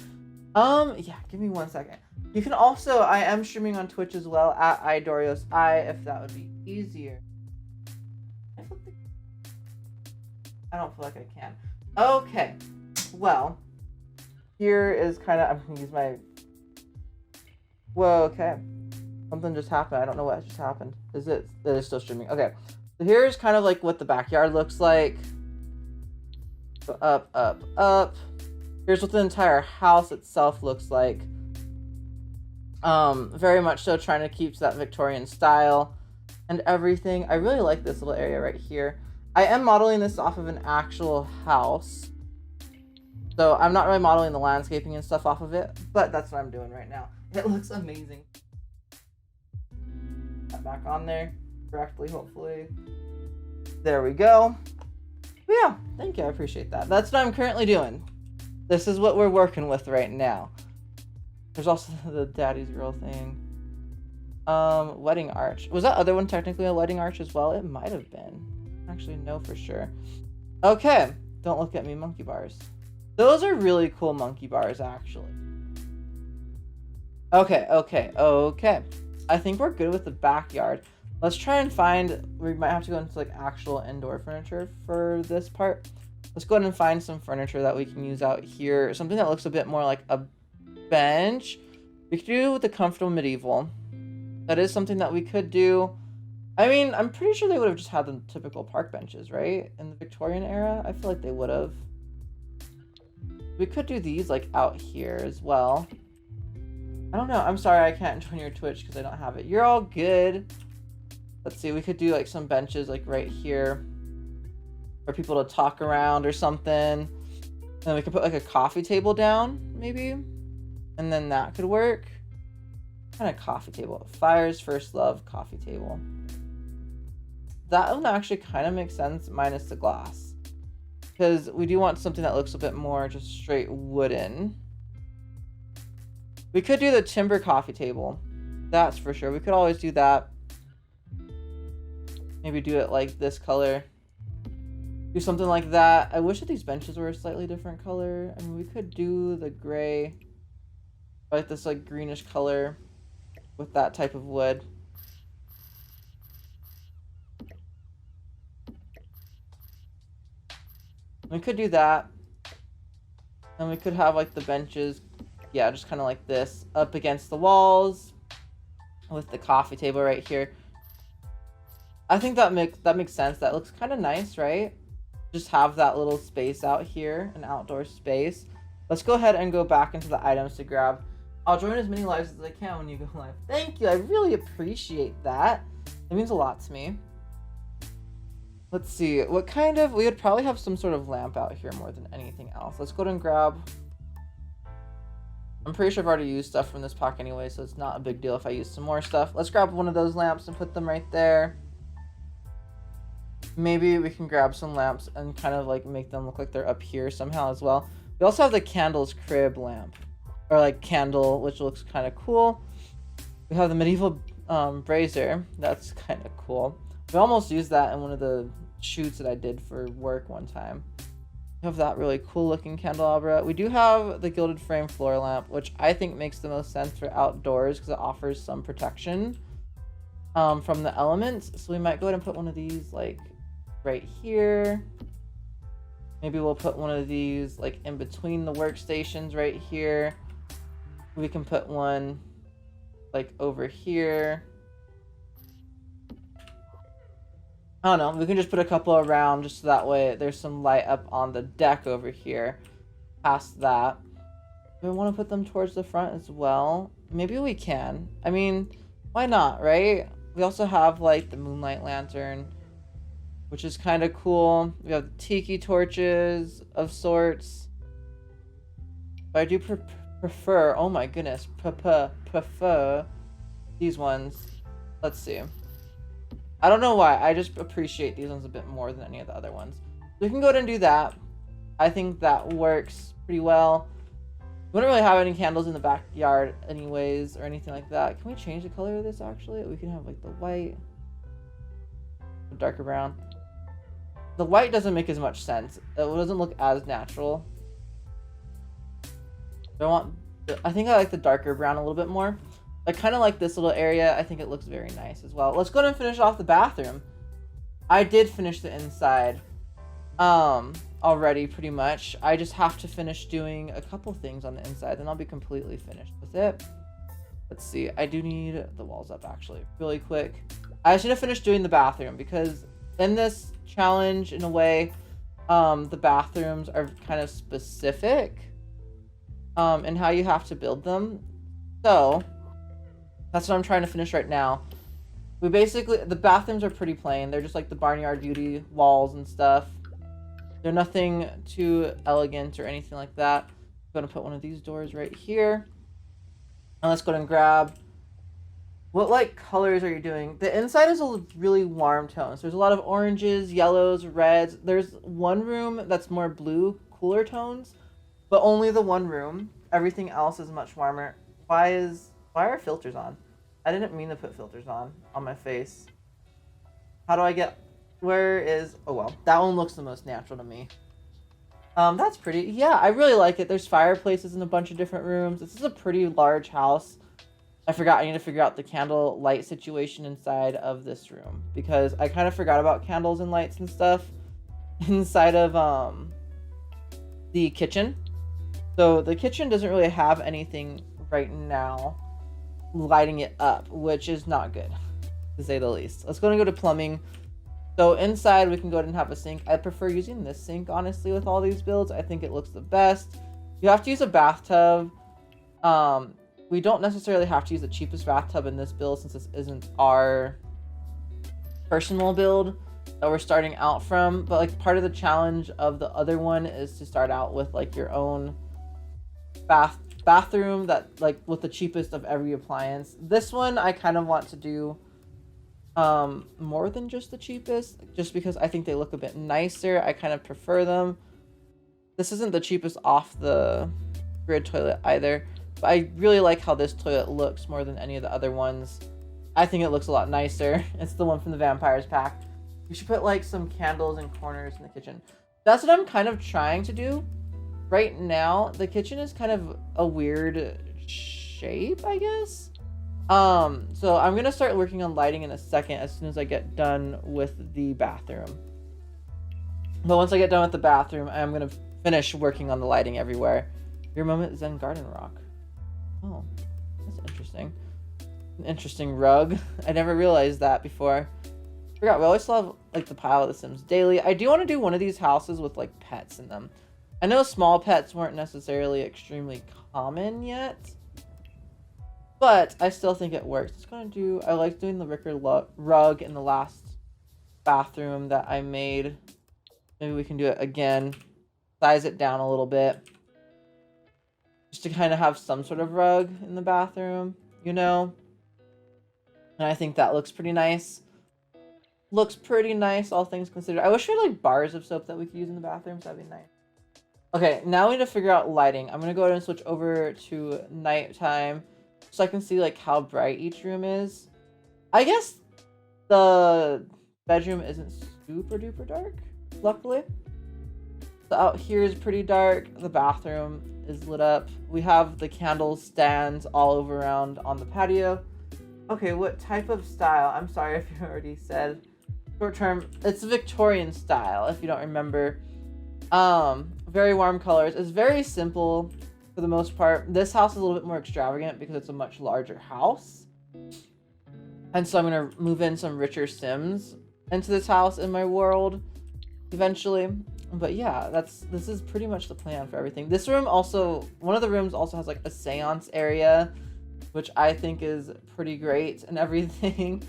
A: Yeah, give me 1 second. You can also, I am streaming on Twitch as well at idoriosI if that would be easier. I don't feel like I can. Okay. Well, here is kind of, I'm gonna use my, whoa, okay. Something just happened. I don't know what just happened. Is it? It is still streaming. Okay. So here's kind of like what the backyard looks like. So up, up, up. Here's what the entire house itself looks like. Very much so trying to keep that Victorian style and everything. I really like this little area right here. I am modeling this off of an actual house. So I'm not really modeling the landscaping and stuff off of it, but that's what I'm doing right now. It looks amazing. That back on there correctly, hopefully. There we go. But yeah, thank you. I appreciate that. That's what I'm currently doing. This is what we're working with right now. There's also the daddy's girl thing. Wedding arch. Was that other one technically a wedding arch as well? It might have been. Actually, no, for sure. Okay. Don't look at me, monkey bars. Those are really cool monkey bars, actually. Okay. I think we're good with the backyard. Let's try and find, we might have to go into like actual indoor furniture for this part. Let's go ahead and find some furniture that we can use out here. Something that looks a bit more like a bench. We could do with the comfortable medieval. That is something that we could do. I mean, I'm pretty sure they would have just had the typical park benches, right? In the Victorian era, I feel like they would have. We could do these like out here as well. I don't know. I'm sorry I can't join your Twitch because I don't have it. You're all good. Let's see. We could do like some benches like right here for people to talk around or something. And then we could put like a coffee table down maybe. And then that could work. What kind of coffee table? Fire's first love coffee table. That one actually kind of makes sense minus the glass. Because we do want something that looks a bit more just straight wooden. We could do the timber coffee table. That's for sure. We could always do that. Maybe do it like this color. Do something like that. I wish that these benches were a slightly different color. I mean, we could do the gray. Like this like greenish color with that type of wood. We could do that. And we could have like the benches, yeah, just kind of like this, up against the walls with the coffee table right here. I think that makes sense. That looks kind of nice, right? Just have that little space out here, an outdoor space. Let's go ahead and go back into the items to grab. I'll join as many lives as I can when you go live. Thank you. I really appreciate that. It means a lot to me. Let's see. What kind of... We would probably have some sort of lamp out here more than anything else. Let's go ahead and grab... I'm pretty sure I've already used stuff from this pack anyway, so it's not a big deal if I use some more stuff. Let's grab one of those lamps and put them right there. Maybe we can grab some lamps and kind of like make them look like they're up here somehow as well. We also have the candles crib lamp. Or like candle, which looks kind of cool. We have the medieval brazier. That's kind of cool. We almost used that in one of the shoots that I did for work one time. We have that really cool looking candelabra. We do have the gilded frame floor lamp, which I think makes the most sense for outdoors because it offers some protection from the elements. So we might go ahead and put one of these like right here. Maybe we'll put one of these like in between the workstations right here. We can put one like over here. I don't know. We can just put a couple around just so that way there's some light up on the deck over here. Past that. Do we want to put them towards the front as well? Maybe we can. I mean, why not, right? We also have like the moonlight lantern, which is kind of cool. We have the tiki torches of sorts. But I do prefer, oh my goodness, prefer these ones. Let's see. I don't know why. I just appreciate these ones a bit more than any of the other ones. So we can go ahead and do that. I think that works pretty well. We don't really have any candles in the backyard anyways or anything like that. Can we change the color of this actually? We can have like the white, the darker brown. The white doesn't make as much sense. It doesn't look as natural. I think I like the darker brown a little bit more. I kind of like this little area. I think it looks very nice as well. Let's go ahead and finish off the bathroom. I did finish the inside already pretty much. I just have to finish doing a couple things on the inside, then I'll be completely finished with it. Let's see. I do need the walls up actually really quick. I just need to finish doing the bathroom because in this challenge, in a way, the bathrooms are kind of specific in how you have to build them. So that's what I'm trying to finish right now. The bathrooms are pretty plain. They're just like the Barnyard Beauty walls and stuff. They're nothing too elegant or anything like that. I'm going to put one of these doors right here. And let's go ahead and grab... What, like, colors are you doing? The inside is a really warm tone. So there's a lot of oranges, yellows, reds. There's one room that's more blue, cooler tones. But only the one room. Everything else is much warmer. Why are filters on? I didn't mean to put filters on my face. How do I get... Where is... Oh, well. That one looks the most natural to me. That's pretty. Yeah, I really like it. There's fireplaces in a bunch of different rooms. This is a pretty large house. I forgot I need to figure out the candle light situation inside of this room. Because I kind of forgot about candles and lights and stuff inside of the kitchen. So the kitchen doesn't really have anything right now lighting it up, which is not good, to say the least. Let's go and go to plumbing. So inside we can go ahead and have a sink. I prefer using this sink, honestly, with all these builds. I think it looks the best. You have to use a bathtub. We don't necessarily have to use the cheapest bathtub in this build since this isn't our personal build that we're starting out from. But like part of the challenge of the other one is to start out with like your own bathroom that like with the cheapest of every appliance. This one I kind of want to do more than just the cheapest, just because I think they look a bit nicer. I kind of prefer them. This isn't the cheapest off the grid toilet either, but I really like how this toilet looks more than any of the other ones. I think it looks a lot nicer. It's the one from the Vampires pack. We should put like some candles in corners in the kitchen. That's what I'm kind of trying to do right now. The kitchen is kind of a weird shape, I guess. So I'm gonna start working on lighting in a second as soon as I get done with the bathroom. But once I get done with the bathroom, I'm gonna finish working on the lighting everywhere. Your moment Zen Garden Rock. Oh, that's interesting. An interesting rug. I never realized that before. Forgot, we always still have like the pile of The Sims Daily. I do want to do one of these houses with like pets in them. I know small pets weren't necessarily extremely common yet, but I still think it works. It's gonna do. I like doing the wicker rug in the last bathroom that I made. Maybe we can do it again. Size it down a little bit, just to kind of have some sort of rug in the bathroom, you know. And I think that looks pretty nice. Looks pretty nice, all things considered. I wish we had like bars of soap that we could use in the bathrooms. That'd be nice. Okay, now we need to figure out lighting. I'm gonna go ahead and switch over to nighttime so I can see like how bright each room is. I guess the bedroom isn't super duper dark, luckily. So out here is pretty dark. The bathroom is lit up. We have the candle stands all over around on the patio. Okay, what type of style? I'm sorry if you already said. Short term, it's Victorian style, if you don't remember. Very warm colors. It's very simple for the most part. This house is a little bit more extravagant because it's a much larger house. And so I'm going to move in some richer Sims into this house in my world eventually. But yeah, this is pretty much the plan for everything. This room also, one of the rooms also has like a seance area, which I think is pretty great and everything.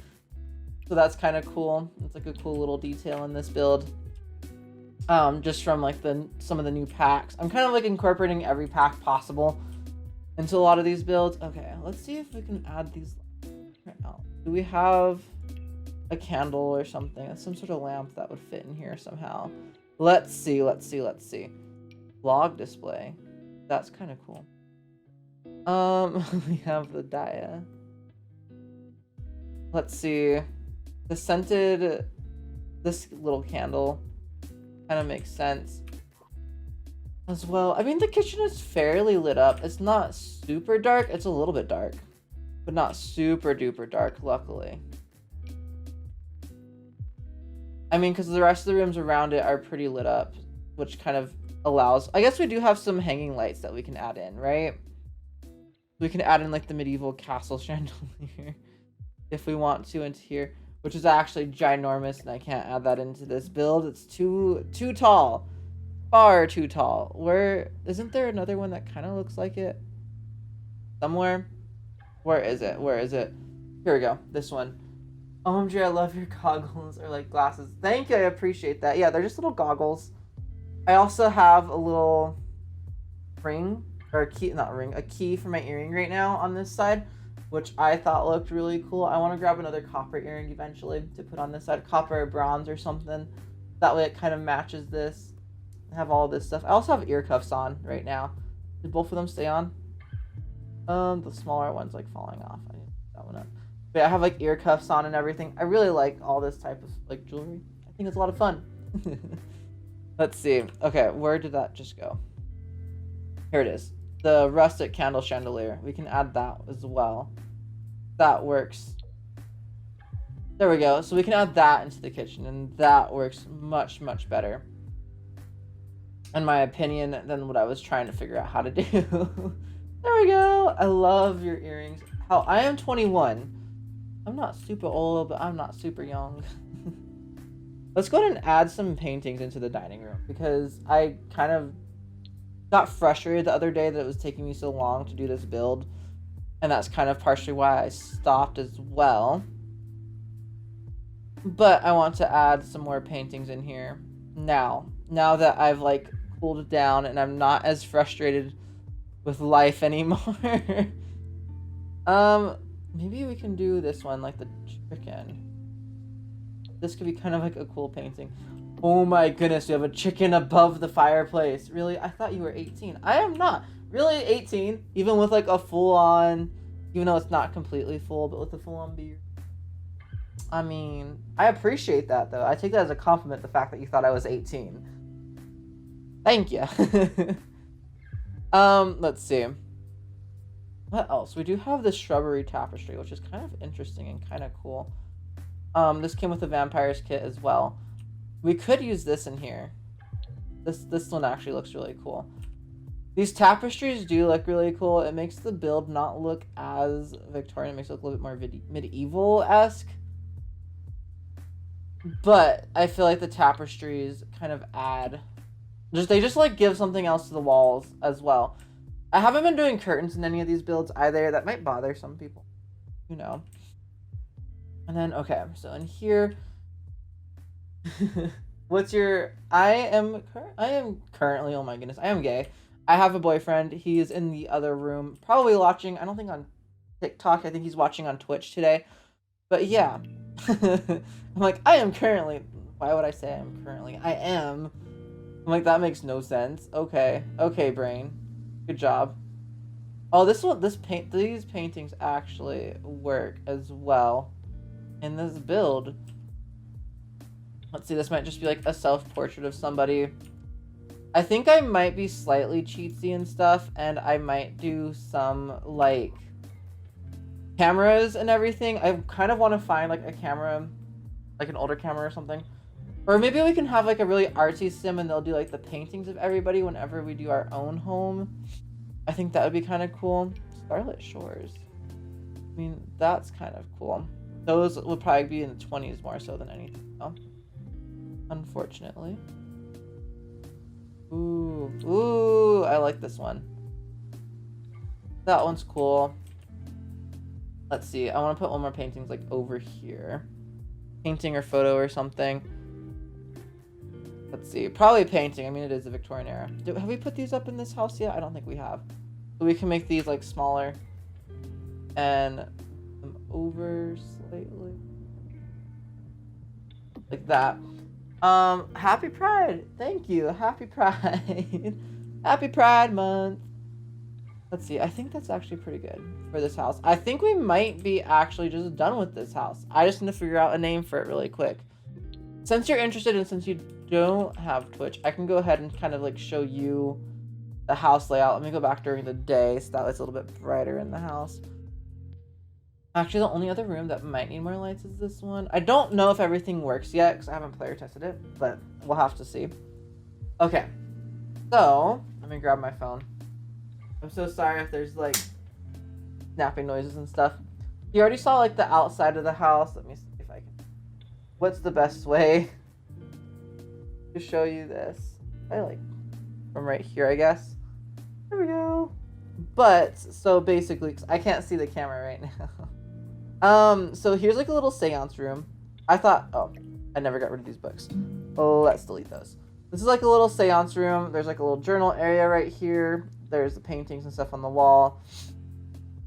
A: So that's kind of cool. It's like a cool little detail in this build. Just from like some of the new packs. I'm kind of like incorporating every pack possible into a lot of these builds. Okay, let's see if we can add these right now. Do we have a candle or something? Some sort of lamp that would fit in here somehow. Let's see. Log display. That's kind of cool. We have the Daya. Let's see. The scented, this little candle kind of makes sense as well. I mean, the kitchen is fairly lit up. It's not super dark. It's a little bit dark, but not super duper dark, luckily. I mean, because the rest of the rooms around it are pretty lit up, which kind of allows... I guess we do have some hanging lights that we can add in, right? We can add in, like, the medieval castle chandelier if we want to into here, which is actually ginormous, and I can't add that into this build. It's too tall. Far too tall. Isn't there another one that kind of looks like it? Somewhere? Where is it? Where is it? Here we go. This one. OMG, I love your goggles, or like glasses. Thank you, I appreciate that. Yeah, they're just little goggles. I also have a little ring, or a key, not ring, a key for my earring right now on this side, which I thought looked really cool. I want to grab another copper earring eventually to put on this side, copper or bronze or something. That way it kind of matches this. I have all this stuff. I also have ear cuffs on right now. Did both of them stay on? The smaller one's like falling off. I need to put that one up. But yeah, I have like ear cuffs on and everything. I really like all this type of like jewelry. I think it's a lot of fun. Let's see. Okay, where did that just go? Here it is. The rustic candle chandelier. We can add that as well. That works. There we go. So we can add that into the kitchen, and that works much, much better, in my opinion, than what I was trying to figure out how to do. There we go. I love your earrings. How I am 21. I'm not super old, but I'm not super young. Let's go ahead and add some paintings into the dining room, because I kind of got frustrated the other day that it was taking me so long to do this build, and that's kind of partially why I stopped as well. But I want to add some more paintings in here now that I've like cooled down and I'm not as frustrated with life anymore. Maybe we can do this one, like the chicken. This could be kind of like a cool painting. Oh my goodness, you have a chicken above the fireplace. Really? I thought you were 18. I am not really 18, even with like a full-on, even though it's not completely full, but with a full-on beard. I mean, I appreciate that though. I take that as a compliment, the fact that you thought I was 18. Thank you. Let's see. What else? We do have this Shrubbery Tapestry, which is kind of interesting and kind of cool. This came with the Vampire's kit as well. We could use this in here. This one actually looks really cool. These tapestries do look really cool. It makes the build not look as Victorian. It makes it look a little bit more medieval-esque. But I feel like the tapestries kind of add... They just like give something else to the walls as well. I haven't been doing curtains in any of these builds either. That might bother some people. You know. And then, okay, so in here... What's your... I am currently... Oh my goodness, I am gay. I have a boyfriend. He is in the other room. Probably watching... I don't think on TikTok. I think he's watching on Twitch today. But yeah. I'm like, I am currently... Why would I say I'm currently? I am. I'm like, that makes no sense. Okay. Okay, brain. Good job. Oh, these paintings actually work as well in this build. Let's see, this might just be like a self-portrait of somebody. I think I might be slightly cheatsy and stuff, and I might do some, like, cameras and everything. I kind of want to find, like, a camera, like an older camera or something. Or maybe we can have, like, a really artsy sim, and they'll do, like, the paintings of everybody whenever we do our own home. I think that would be kind of cool. Starlit Shores. I mean, that's kind of cool. Those would probably be in the 20s more so than anything, though. Unfortunately. Ooh, I like this one. That one's cool. Let's see, I want to put one more paintings like over here. Painting or photo or something. Let's see, probably painting. I mean, it is the Victorian era. Have we put these up in this house yet? I don't think we have. So we can make these like smaller and them over slightly. Like that. Happy Pride. Thank you. Happy Pride. Happy Pride Month. Let's see. I think that's actually pretty good for this house. I think we might be actually just done with this house. I just need to figure out a name for it really quick. Since you're interested and since you don't have Twitch, I can go ahead and kind of like show you the house layout. Let me go back during the day so that it's a little bit brighter in the house. Actually, the only other room that might need more lights is this one. I don't know if everything works yet because I haven't player tested it, but we'll have to see. Okay, so let me grab my phone. I'm so sorry if there's like snapping noises and stuff. You already saw like the outside of the house. Let me see if I can. What's the best way to show you this? I like from right here, I guess. There we go. But so basically, I can't see the camera right now. So here's like a little seance room. I thought, oh, I never got rid of these books. Oh, let's delete those. This is like a little seance room. There's like a little journal area right here. There's the paintings and stuff on the wall.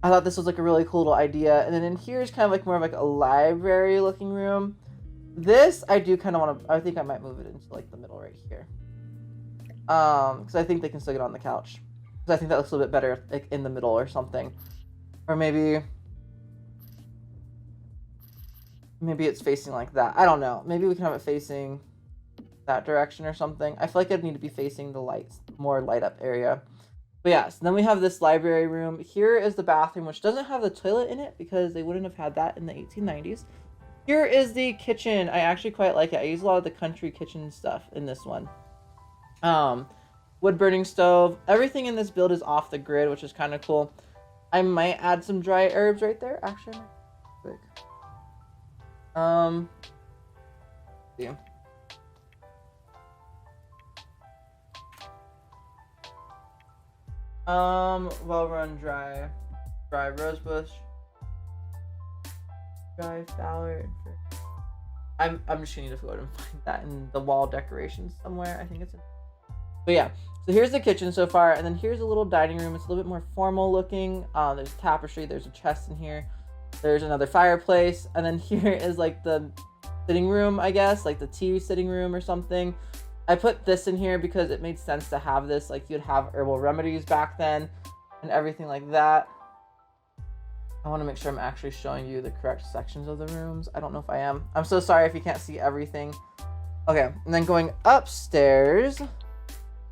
A: I thought this was like a really cool little idea. And then in here is kind of like more of like a library looking room. This I do kind of want to, I think I might move it into like the middle right here. Because I think they can still get on the couch. Because I think that looks a little bit better like in the middle or something. Or maybe it's facing like that. I don't know. Maybe we can have it facing that direction or something. I feel like it'd need to be facing the lights, more light up area. But yeah, so then we have this library room. Here is the bathroom, which doesn't have the toilet in it because they wouldn't have had that in the 1890s. Here is the kitchen. I actually quite like it. I use a lot of the country kitchen stuff in this one. Wood burning stove. Everything in this build is off the grid, which is kind of cool. I might add some dry herbs right there. Actually, quick. Yeah. Well run dry rosebush, dry phallus. I'm just gonna need to go and find that in the wall decorations somewhere. I think it's in. But yeah, so here's the kitchen so far, and then here's a little dining room. It's a little bit more formal looking. There's tapestry, there's a chest in here, there's another fireplace, and then here is like the sitting room, I guess, like the tea sitting room or something. I put this in here because it made sense to have this, like you'd have herbal remedies back then and everything like that. I want to make sure I'm actually showing you the correct sections of the rooms. I don't know if I am. I'm so sorry if you can't see everything. Okay, and then going upstairs,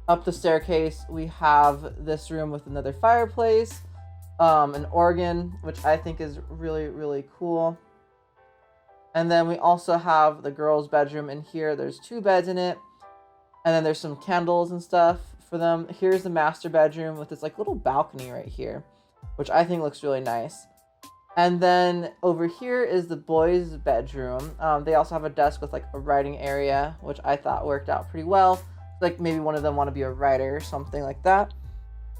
A: up the staircase, we have this room with another fireplace, an organ, which I think is really, really cool. And then we also have the girls' bedroom in here. There's 2 beds in it. And then there's some candles and stuff for them. Here's the master bedroom with this like little balcony right here, which I think looks really nice. And then over here is the boys' bedroom. They also have a desk with like a writing area, which I thought worked out pretty well. Like maybe one of them want to be a writer or something like that.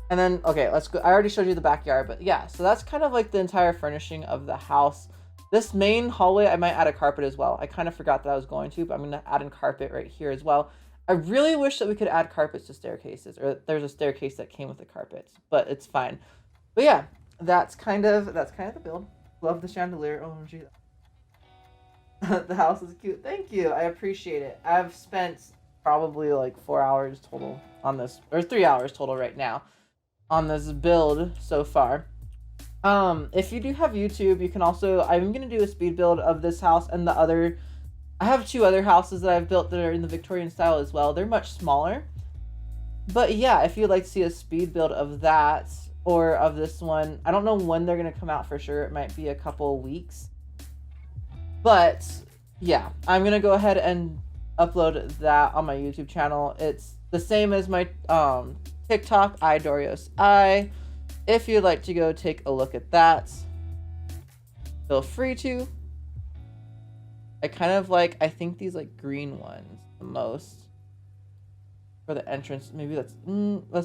A: And then, okay, let's go. I already showed you the backyard, but yeah, so that's kind of like the entire furnishing of the house. This main hallway, I might add a carpet as well. I kind of forgot that I was going to, but I'm going to add in carpet right here as well. I really wish that we could add carpets to staircases, or there's a staircase that came with the carpets, but it's fine. But yeah, that's kind of the build. Love the chandelier. Oh, gee. The house is cute. Thank you. I appreciate it. I've spent probably like 4 hours total on this, or 3 hours total right now on this build so far. If you do have YouTube, you can also, I'm going to do a speed build of this house and the other. I have 2 other houses that I've built that are in the Victorian style as well. They're much smaller. But yeah, if you'd like to see a speed build of that or of this one, I don't know when they're going to come out for sure. It might be a couple weeks. But yeah, I'm going to go ahead and upload that on my YouTube channel. It's the same as my TikTok, iDoriosI. If you'd like to go take a look at that, feel free to. I kind of like, I think these like green ones the most for the entrance. Maybe let's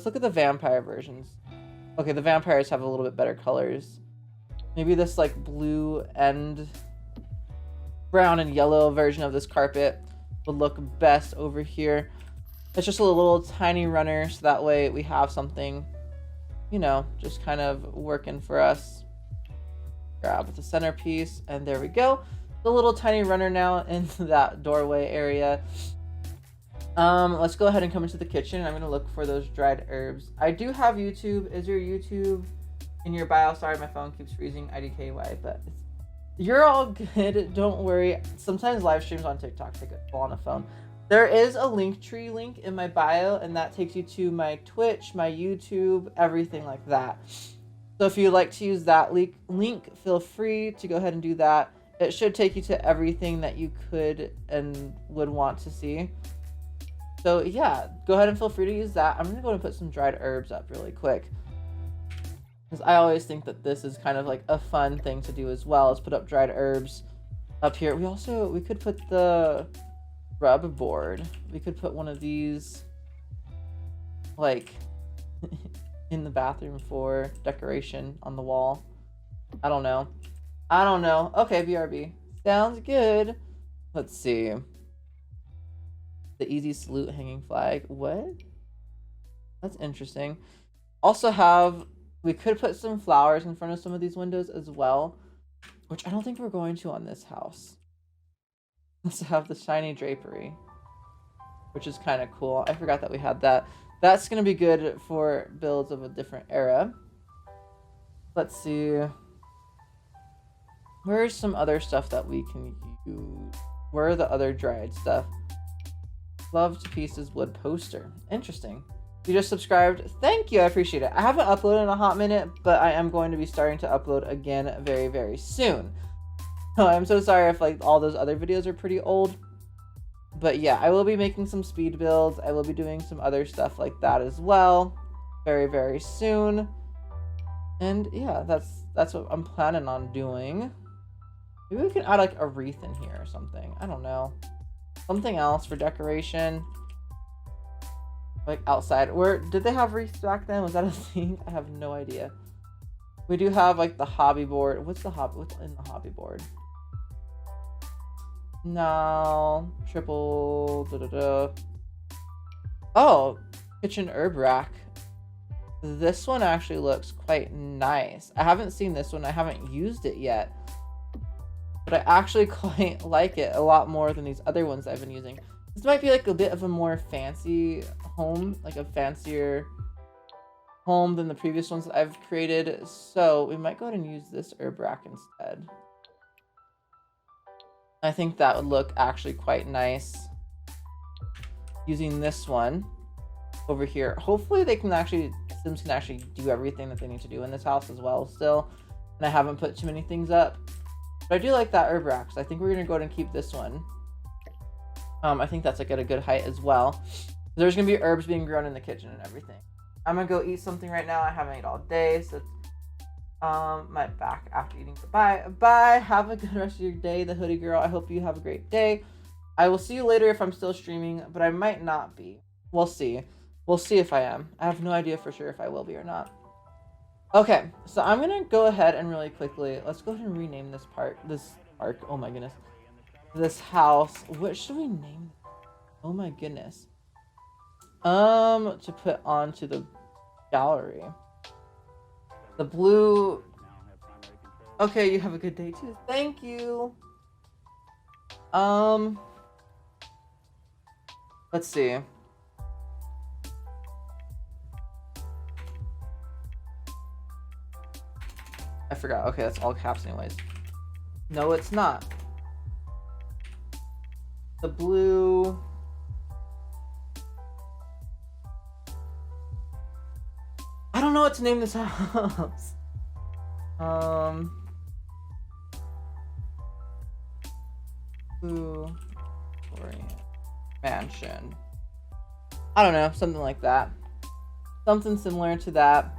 A: look at the vampire versions. Okay, the vampires have a little bit better colors. Maybe this like blue and brown and yellow version of this carpet would look best over here. It's just a little tiny runner, so that way we have something, you know, just kind of working for us. Grab the centerpiece, and there we go. The little tiny runner now in that doorway area. Let's go ahead and come into the kitchen. I'm gonna look for those dried herbs. I do have YouTube. Is your YouTube in your bio? Sorry, my phone keeps freezing. IDKY, but you're all good. Don't worry. Sometimes live streams on TikTok take a fall on a phone. There is a Linktree link in my bio, and that takes you to my Twitch, my YouTube, everything like that. So if you'd like to use that link, feel free to go ahead and do that. It should take you to everything that you could and would want to see. So yeah, go ahead and feel free to use that. I'm gonna go and put some dried herbs up really quick, because I always think that this is kind of like a fun thing to do as well, is put up dried herbs up here. We could put the rub board. We could put one of these like in the bathroom for decoration on the wall. I don't know. Okay, BRB. Sounds good. Let's see. The easy salute hanging flag. What? That's interesting. Also we could put some flowers in front of some of these windows as well, which I don't think we're going to on this house. Let's have the shiny drapery, which is kind of cool. I forgot that we had that. That's going to be good for builds of a different era. Let's see. Where's some other stuff that we can use? Where are the other dried stuff? Love to pieces wood poster. Interesting. You just subscribed. Thank you. I appreciate it. I haven't uploaded in a hot minute, but I am going to be starting to upload again very, very soon. I'm so sorry if like all those other videos are pretty old. But yeah, I will be making some speed builds. I will be doing some other stuff like that as well very, very soon. And yeah, that's what I'm planning on doing. Maybe we can add like a wreath in here or something. I don't know. Something else for decoration. Like outside. Where did they have wreaths back then? Was that a thing? I have no idea. We do have like the hobby board. What's in the hobby board? No. Triple. Oh, kitchen herb rack. This one actually looks quite nice. I haven't seen this one. I haven't used it yet. But I actually quite like it a lot more than these other ones I've been using. This might be like a bit of a more fancy home, like a fancier home than the previous ones that I've created. So we might go ahead and use this herb rack instead. I think that would look actually quite nice using this one over here. Hopefully Sims can actually do everything that they need to do in this house as well still. And I haven't put too many things up. But I do like that herb rack, so I think we're going to go ahead and keep this one. I think that's like at a good height as well. There's going to be herbs being grown in the kitchen and everything. I'm going to go eat something right now. I haven't eaten all day, so my back after eating. Bye. Have a good rest of your day, the hoodie girl. I hope you have a great day. I will see you later if I'm still streaming, but I might not be. We'll see. We'll see if I am. I have no idea for sure if I will be or not. Okay, so I'm gonna go ahead and really quickly, let's go ahead and rename this park, oh my goodness, this house. What should we name it? Oh my goodness. To put onto the gallery. The blue. Okay, you have a good day too. Thank you. Let's see. I forgot. Okay, that's all caps anyways. No, it's not. The blue. I don't know what to name this house. Blue Victorian mansion. I don't know, something like that. Something similar to that.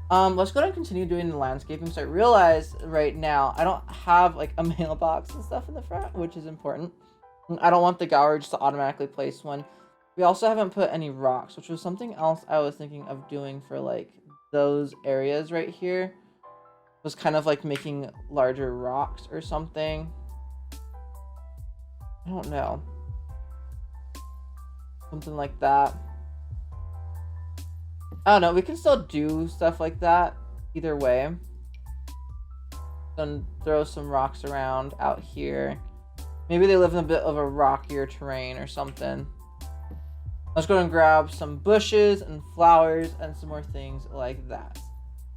A: Let's go ahead and continue doing the landscaping. So I realize right now I don't have like a mailbox and stuff in the front, which is important. I don't want the gallery just to automatically place one. We also haven't put any rocks, which was something else I was thinking of doing for like those areas right here. Was kind of like making larger rocks or something. I don't know. Something like that. I don't know, we can still do stuff like that either way. Then throw some rocks around out here. Maybe they live in a bit of a rockier terrain or something. Let's go and grab some bushes and flowers and some more things like that.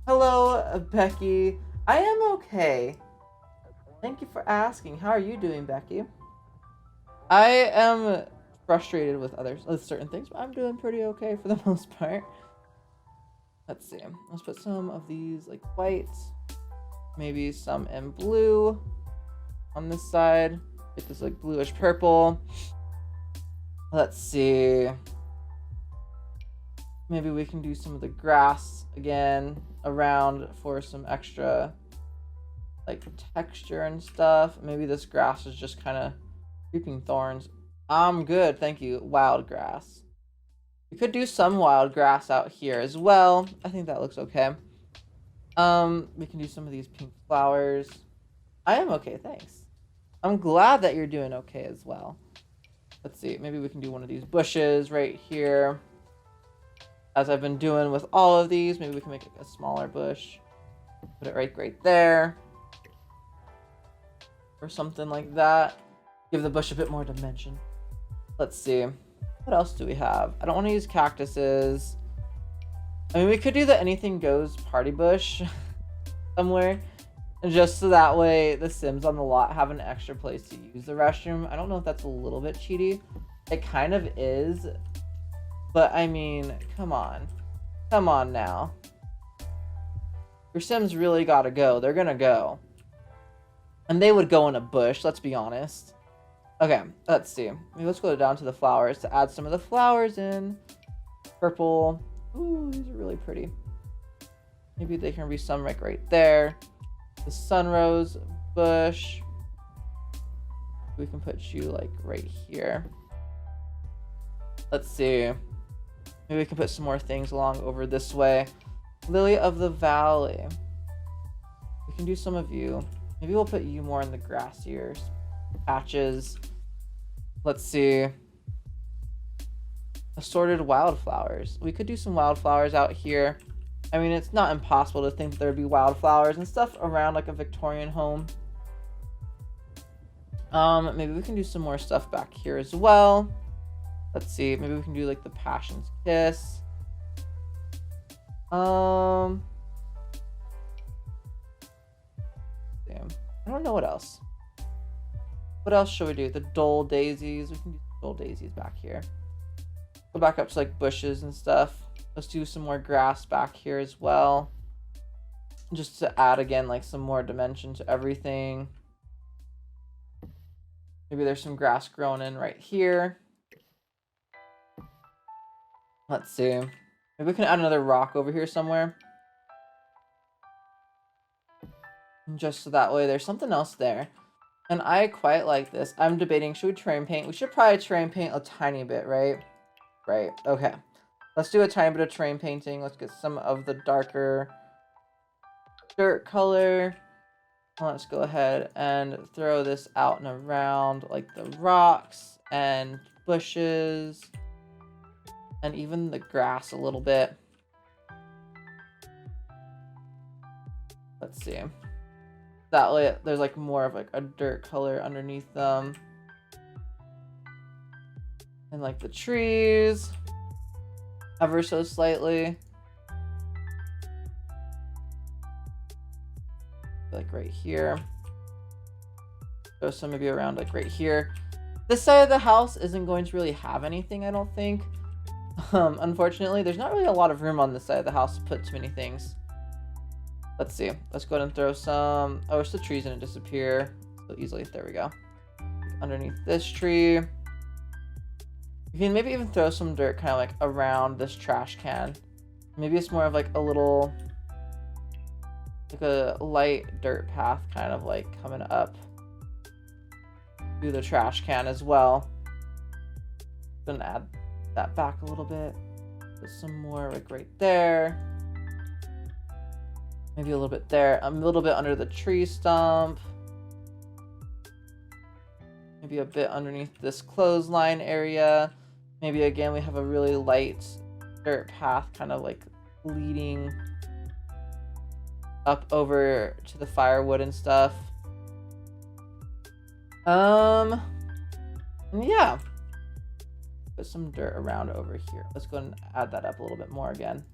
A: Hello, Becky. I am okay. Thank you for asking. How are you doing, Becky? I am frustrated with certain things, but I'm doing pretty okay for the most part. Let's see. Let's put some of these like white, maybe some in blue on this side. Get this like bluish purple. Let's see. Maybe we can do some of the grass again around for some extra like texture and stuff. Maybe this grass is just kind of creeping thorns. I'm good, thank you. Wild grass. We could do some wild grass out here as well. I think that looks okay. We can do some of these pink flowers. I am okay, thanks. I'm glad that you're doing okay as well. Let's see, maybe we can do one of these bushes right here. As I've been doing with all of these, maybe we can make a smaller bush. Put it right there. Or something like that. Give the bush a bit more dimension. Let's see. What else do we have? I don't want to use cactuses. I mean, we could do the anything goes party bush somewhere. Just so that way the Sims on the lot have an extra place to use the restroom. I don't know if that's a little bit cheaty. It kind of is. But I mean, come on. Come on now. Your Sims really gotta go. They're gonna go. And they would go in a bush, let's be honest. Okay, let's see. Maybe let's go down to the flowers to add some of the flowers in. Purple. Ooh, these are really pretty. Maybe there can be some like right there. The sunrose bush. We can put you like right here. Let's see. Maybe we can put some more things along over this way. Lily of the Valley. We can do some of you. Maybe we'll put you more in the grassier patches. Let's see. Assorted wildflowers. We could do some wildflowers out here. I mean, it's not impossible to think that there'd be wildflowers and stuff around like a Victorian home. Maybe we can do some more stuff back here as well. Let's see. Maybe we can do like the Passion's Kiss. Damn. I don't know what else. What else should we do? The Dole Daisies. We can do Dole Daisies back here. Go back up to like bushes and stuff. Let's do some more grass back here as well. Just to add again like some more dimension to everything. Maybe there's some grass growing in right here. Let's see. Maybe we can add another rock over here somewhere. Just so that way there's something else there. And I quite like this. I'm debating, should we terrain paint? We should probably terrain paint a tiny bit, right? Right, okay. Let's do a tiny bit of terrain painting. Let's get some of the darker dirt color. Let's go ahead and throw this out and around like the rocks and bushes. And even the grass a little bit. Let's see. That way there's like more of like a dirt color underneath them. And like the trees. Ever so slightly. Like right here. Throw some maybe around like right here. This side of the house isn't going to really have anything, I don't think. Unfortunately, there's not really a lot of room on this side of the house to put too many things. Let's see. Let's go ahead and throw some... Oh, it's the trees didn't disappear so easily. There we go. Underneath this tree. You can maybe even throw some dirt kind of like around this trash can. Maybe it's more of like a little... like a light dirt path kind of like coming up to the trash can as well. Gonna add that back a little bit. Put some more like right there. Maybe a little bit there. A little bit under the tree stump. Maybe a bit underneath this clothesline area. Maybe again we have a really light dirt path kind of like leading up over to the firewood and stuff. Yeah. put some dirt around over here. Let's go and add that up a little bit more again.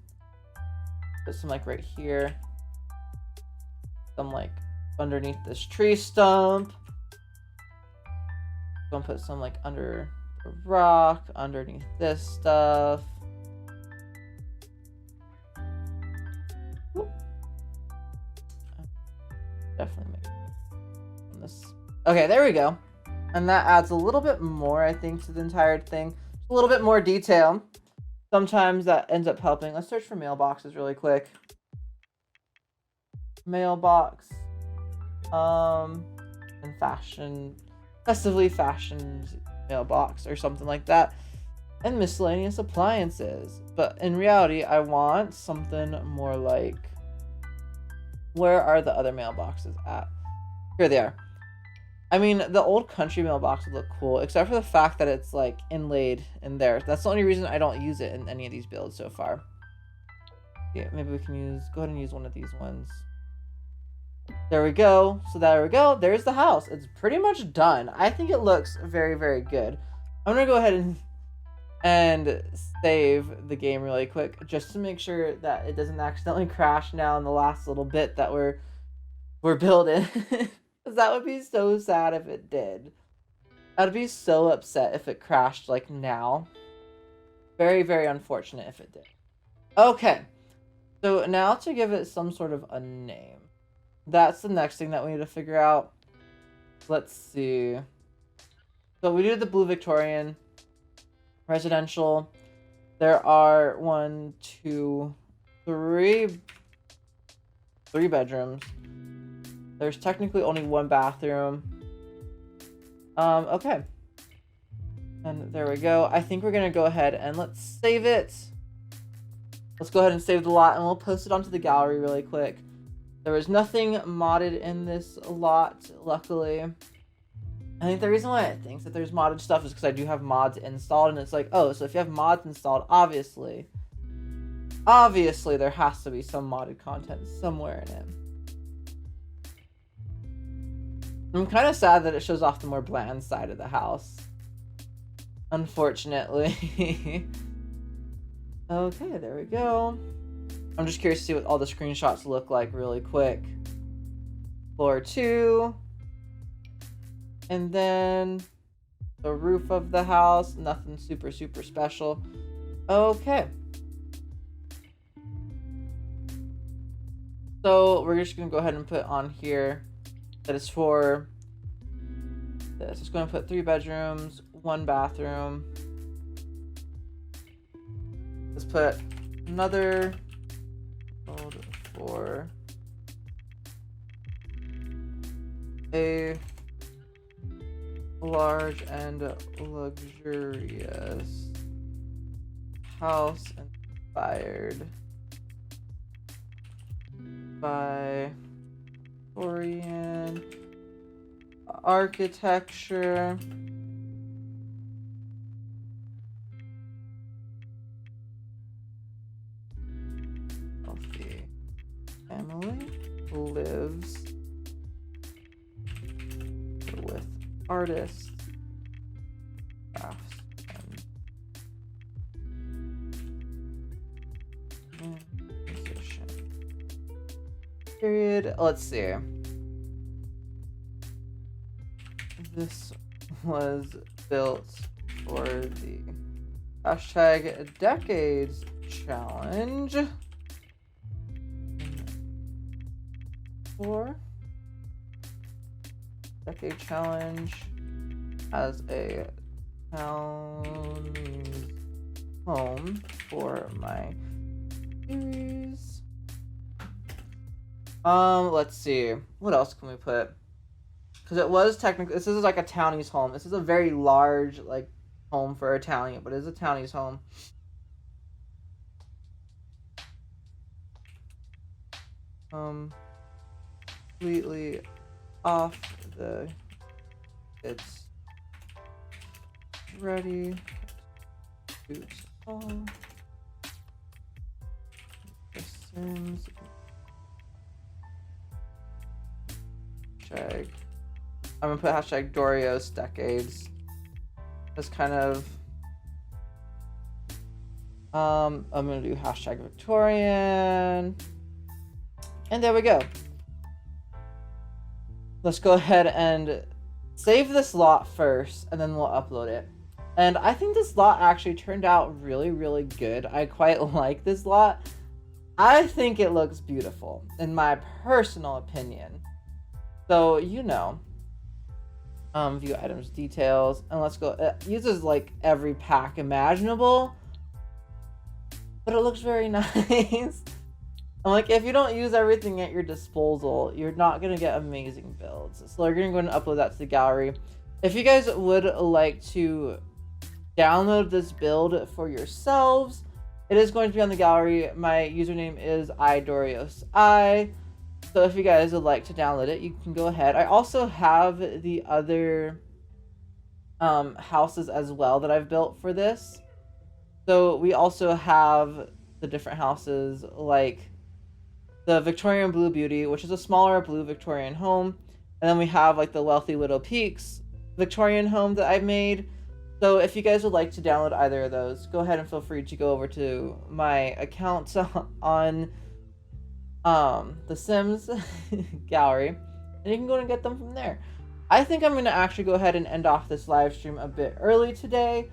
A: Put some like right here. Some like underneath this tree stump. Gonna put some like under the rock, underneath this stuff. Oop. Definitely make this. Okay, there we go. And that adds a little bit more, I think, to the entire thing. A little bit more detail. Sometimes that ends up helping. Let's search for mailboxes really quick. Mailbox. And fashion. Festively fashioned mailbox or something like that. And miscellaneous appliances. But in reality, I want something more like... Where are the other mailboxes at? Here they are. I mean, the old country mailbox would look cool, except for the fact that it's, like, inlaid in there. That's the only reason I don't use it in any of these builds so far. Yeah, maybe we can go ahead and use one of these ones. There we go. So there we go. There's the house. It's pretty much done. I think it looks very, very good. I'm going to go ahead and save the game really quick, just to make sure that it doesn't accidentally crash now in the last little bit that we're building. That would be so sad if it did. I'd be so upset if it crashed like now. Very, very unfortunate if it did. Okay. So now to give it some sort of a name. That's the next thing that we need to figure out. Let's see. So we did the blue Victorian residential. There are 3 bedrooms. There's technically only 1 bathroom. Okay. And there we go. I think we're going to go ahead and let's save it. Let's go ahead and save the lot and we'll post it onto the gallery really quick. There was nothing modded in this lot, luckily. I think the reason why it thinks that there's modded stuff is because I do have mods installed and it's like, oh, so if you have mods installed, obviously there has to be some modded content somewhere in it. I'm kind of sad that it shows off the more bland side of the house. Unfortunately. Okay, there we go. I'm just curious to see what all the screenshots look like really quick. Floor 2. And then the roof of the house. Nothing super, super special. Okay. So we're just going to go ahead and put on here that it's for this. It's going to put 3 bedrooms, 1 bathroom. Let's put another code for a large and luxurious house inspired by Victorian architecture. Healthy family lives with artists, crafts, and musician. Period. Let's see. This was built for the #Decades Challenge. For Decade Challenge as a town home for my series. Let's see. What else can we put? Because it was technically, this is like a townie's home. This is a very large, like, home for a townie, but it is a townie's home. Completely off the, it's ready to all the Sims hashtag. I'm gonna put #Dorios Decades. That's kind of I'm gonna do hashtag Victorian. And there we go. Let's go ahead and save this lot first, and then we'll upload it. And I think this lot actually turned out really, really good. I quite like this lot. I think it looks beautiful, in my personal opinion. So, you know, view items details, and let's go. It uses like every pack imaginable, but it looks very nice. And like, if you don't use everything at your disposal, you're not gonna get amazing builds. So we're gonna go and upload that to the gallery. If you guys would like to download this build for yourselves, it is going to be on the gallery. My username is idoriosI. So if you guys would like to download it, you can go ahead. I also have the other houses as well that I've built for this. So we also have the different houses, like the Victorian Blue Beauty, which is a smaller blue Victorian home. And then we have like the Wealthy Widow Peaks Victorian home that I made. So if you guys would like to download either of those, go ahead and feel free to go over to my account on the Sims gallery, and you can go and get them from there. I think I'm going to actually go ahead and end off this live stream a bit early today,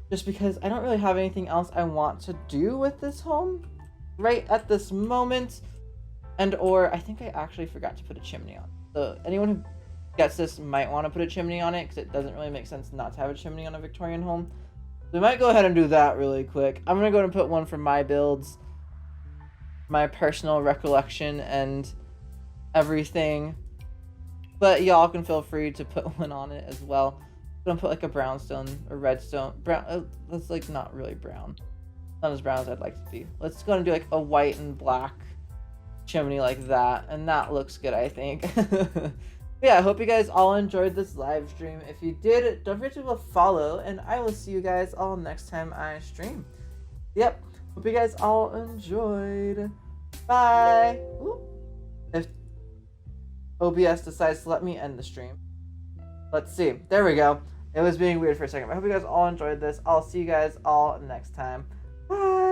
A: just because I don't really have anything else I want to do with this home right at this moment. And or I think I actually forgot to put a chimney on. So anyone who gets this might want to put a chimney on it, because it doesn't really make sense not to have a chimney on a Victorian home. So we might go ahead and do that really quick. I'm going to go and put one for my builds, my personal recollection and everything. But y'all can feel free to put one on it as well. I'm going to put like a brownstone or redstone. Brown, that's like not really brown. Not as brown as I'd like to be. Let's go and do like a white and black chimney like that. And that looks good, I think. Yeah, I hope you guys all enjoyed this live stream. If you did, don't forget to follow, and I will see you guys all next time I stream. Yep, hope you guys all enjoyed. Bye! Ooh. If OBS decides to let me end the stream. Let's see. There we go. It was being weird for a second. I hope you guys all enjoyed this. I'll see you guys all next time. Bye!